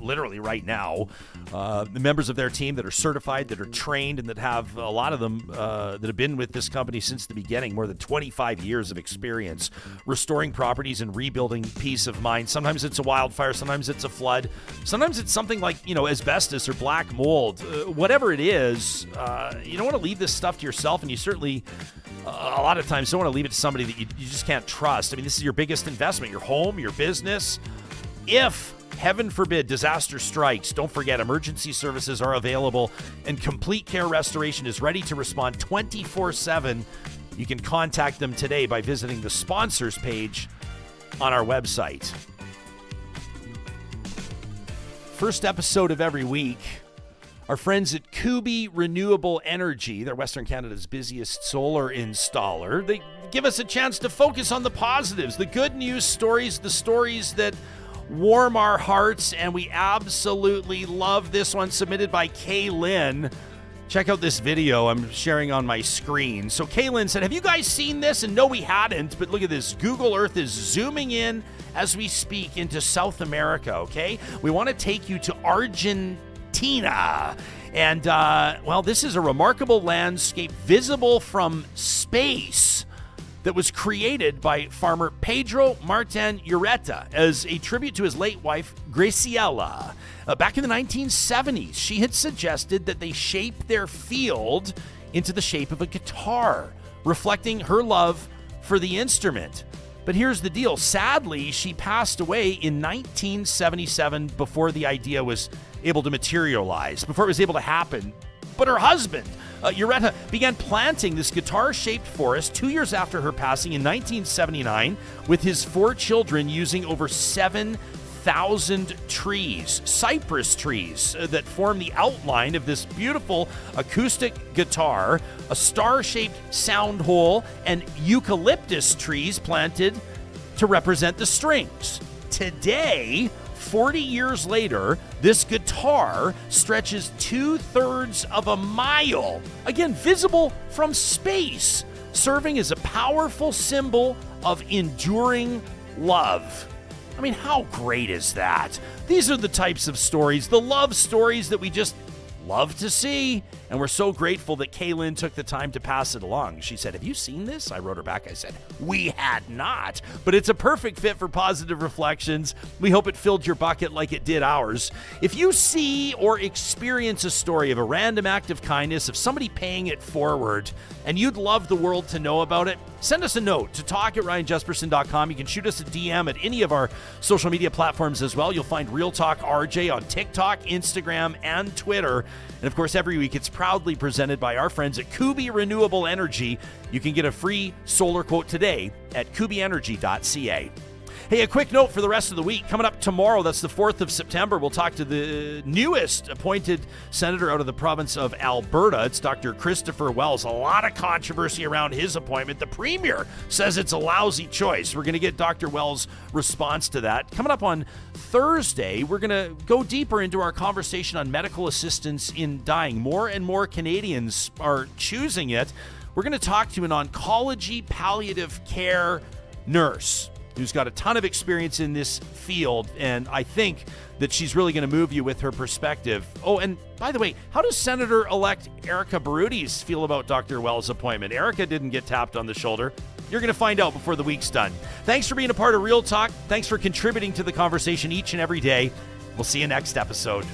C: literally right now. The members of their team that are certified, that are trained, and that have a lot of them that have been with this company since the beginning, more than 25 years of experience restoring properties and rebuilding peace of mind. Sometimes it's a wildfire, sometimes it's a flood, sometimes it's something like asbestos or black mold. Whatever it is, you don't want to leave this stuff to yourself, and you certainly a lot of times don't want to leave it to somebody that you just can't trust. This is your biggest investment, your home, your business. If heaven forbid disaster strikes, don't forget emergency services are available, and Complete Care Restoration is ready to respond 24/7. You can contact them today by visiting the sponsors page on our website. First episode of every week, our friends at Kubi Renewable Energy, they're Western Canada's busiest solar installer. They give us a chance to focus on the positives, the good news stories, the stories that warm our hearts, and we absolutely love this one, submitted by Kaylin. Check out this video I'm sharing on my screen. So Kaylin said, have you guys seen this? And no, we hadn't, but look at this. Google Earth is zooming in as we speak into South America, okay? We want to take you to Argentina. And, this is a remarkable landscape visible from space that was created by farmer Pedro Martin Ureta as a tribute to his late wife, Graciela. Back in the 1970s, she had suggested that they shape their field into the shape of a guitar, reflecting her love for the instrument. But here's the deal. Sadly, she passed away in 1977 before the idea was able to materialize, before it was able to happen. But her husband, Ureta, began planting this guitar-shaped forest 2 years after her passing in 1979 with his 4 children, using over 7,000 1,000 trees, cypress trees, that form the outline of this beautiful acoustic guitar, a star-shaped sound hole, and eucalyptus trees planted to represent the strings. Today, 40 years later, this guitar stretches 2/3 of a mile, again, visible from space, serving as a powerful symbol of enduring love. I mean, how great is that? These are the types of stories, the love stories that we just love to see. And we're so grateful that Kaylin took the time to pass it along. She said, "Have you seen this?" I wrote her back. I said, "We had not." But it's a perfect fit for Positive Reflections. We hope it filled your bucket like it did ours. If you see or experience a story of a random act of kindness, of somebody paying it forward, and you'd love the world to know about it, send us a note to talk@ryanjesperson.com. You can shoot us a DM at any of our social media platforms as well. You'll find Real Talk RJ on TikTok, Instagram, and Twitter. And of course, every week it's proudly presented by our friends at Kubi Renewable Energy. You can get a free solar quote today at kubienergy.ca. Hey, a quick note for the rest of the week. Coming up tomorrow, that's the 4th of September, we'll talk to the newest appointed senator out of the province of Alberta. It's Dr. Christopher Wells. A lot of controversy around his appointment. The premier says it's a lousy choice. We're going to get Dr. Wells' response to that. Coming up on Thursday, we're going to go deeper into our conversation on medical assistance in dying. More and more Canadians are choosing it. We're going to talk to an oncology palliative care nurse who's got a ton of experience in this field, and I think that she's really going to move you with her perspective. Oh, and by the way, how does Senator-elect Erica Barudis feel about Dr. Wells' appointment? Erica didn't get tapped on the shoulder. You're going to find out before the week's done. Thanks for being a part of Real Talk. Thanks for contributing to the conversation each and every day. We'll see you next episode.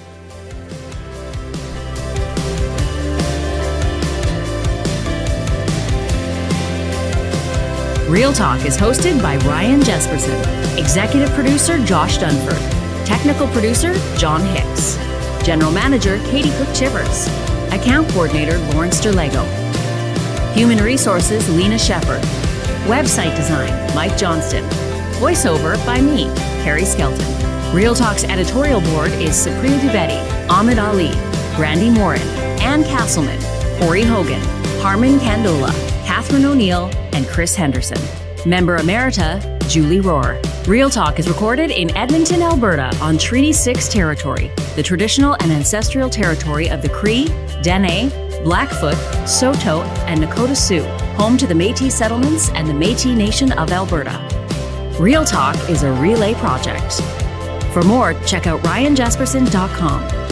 B: Real Talk is hosted by Ryan Jesperson, executive producer Josh Dunford, technical producer John Hicks, general manager Katie Cook-Chivers, account coordinator Lawrence Derlego, human resources Lena Shepard, website design Mike Johnston, voiceover by me, Carrie Skelton. Real Talk's editorial board is Supriya Dwivedi, Ahmed Ali, Randy Morin, Ann Castleman, Ori Hogan, Harman Kandola, Catherine O'Neill, and Chris Henderson. Member Emerita, Julie Rohr. Real Talk is recorded in Edmonton, Alberta on Treaty 6 territory, the traditional and ancestral territory of the Cree, Dene, Blackfoot, Saulteaux, and Nakota Sioux, home to the Métis settlements and the Métis Nation of Alberta. Real Talk is a relay project. For more, check out ryanjesperson.com.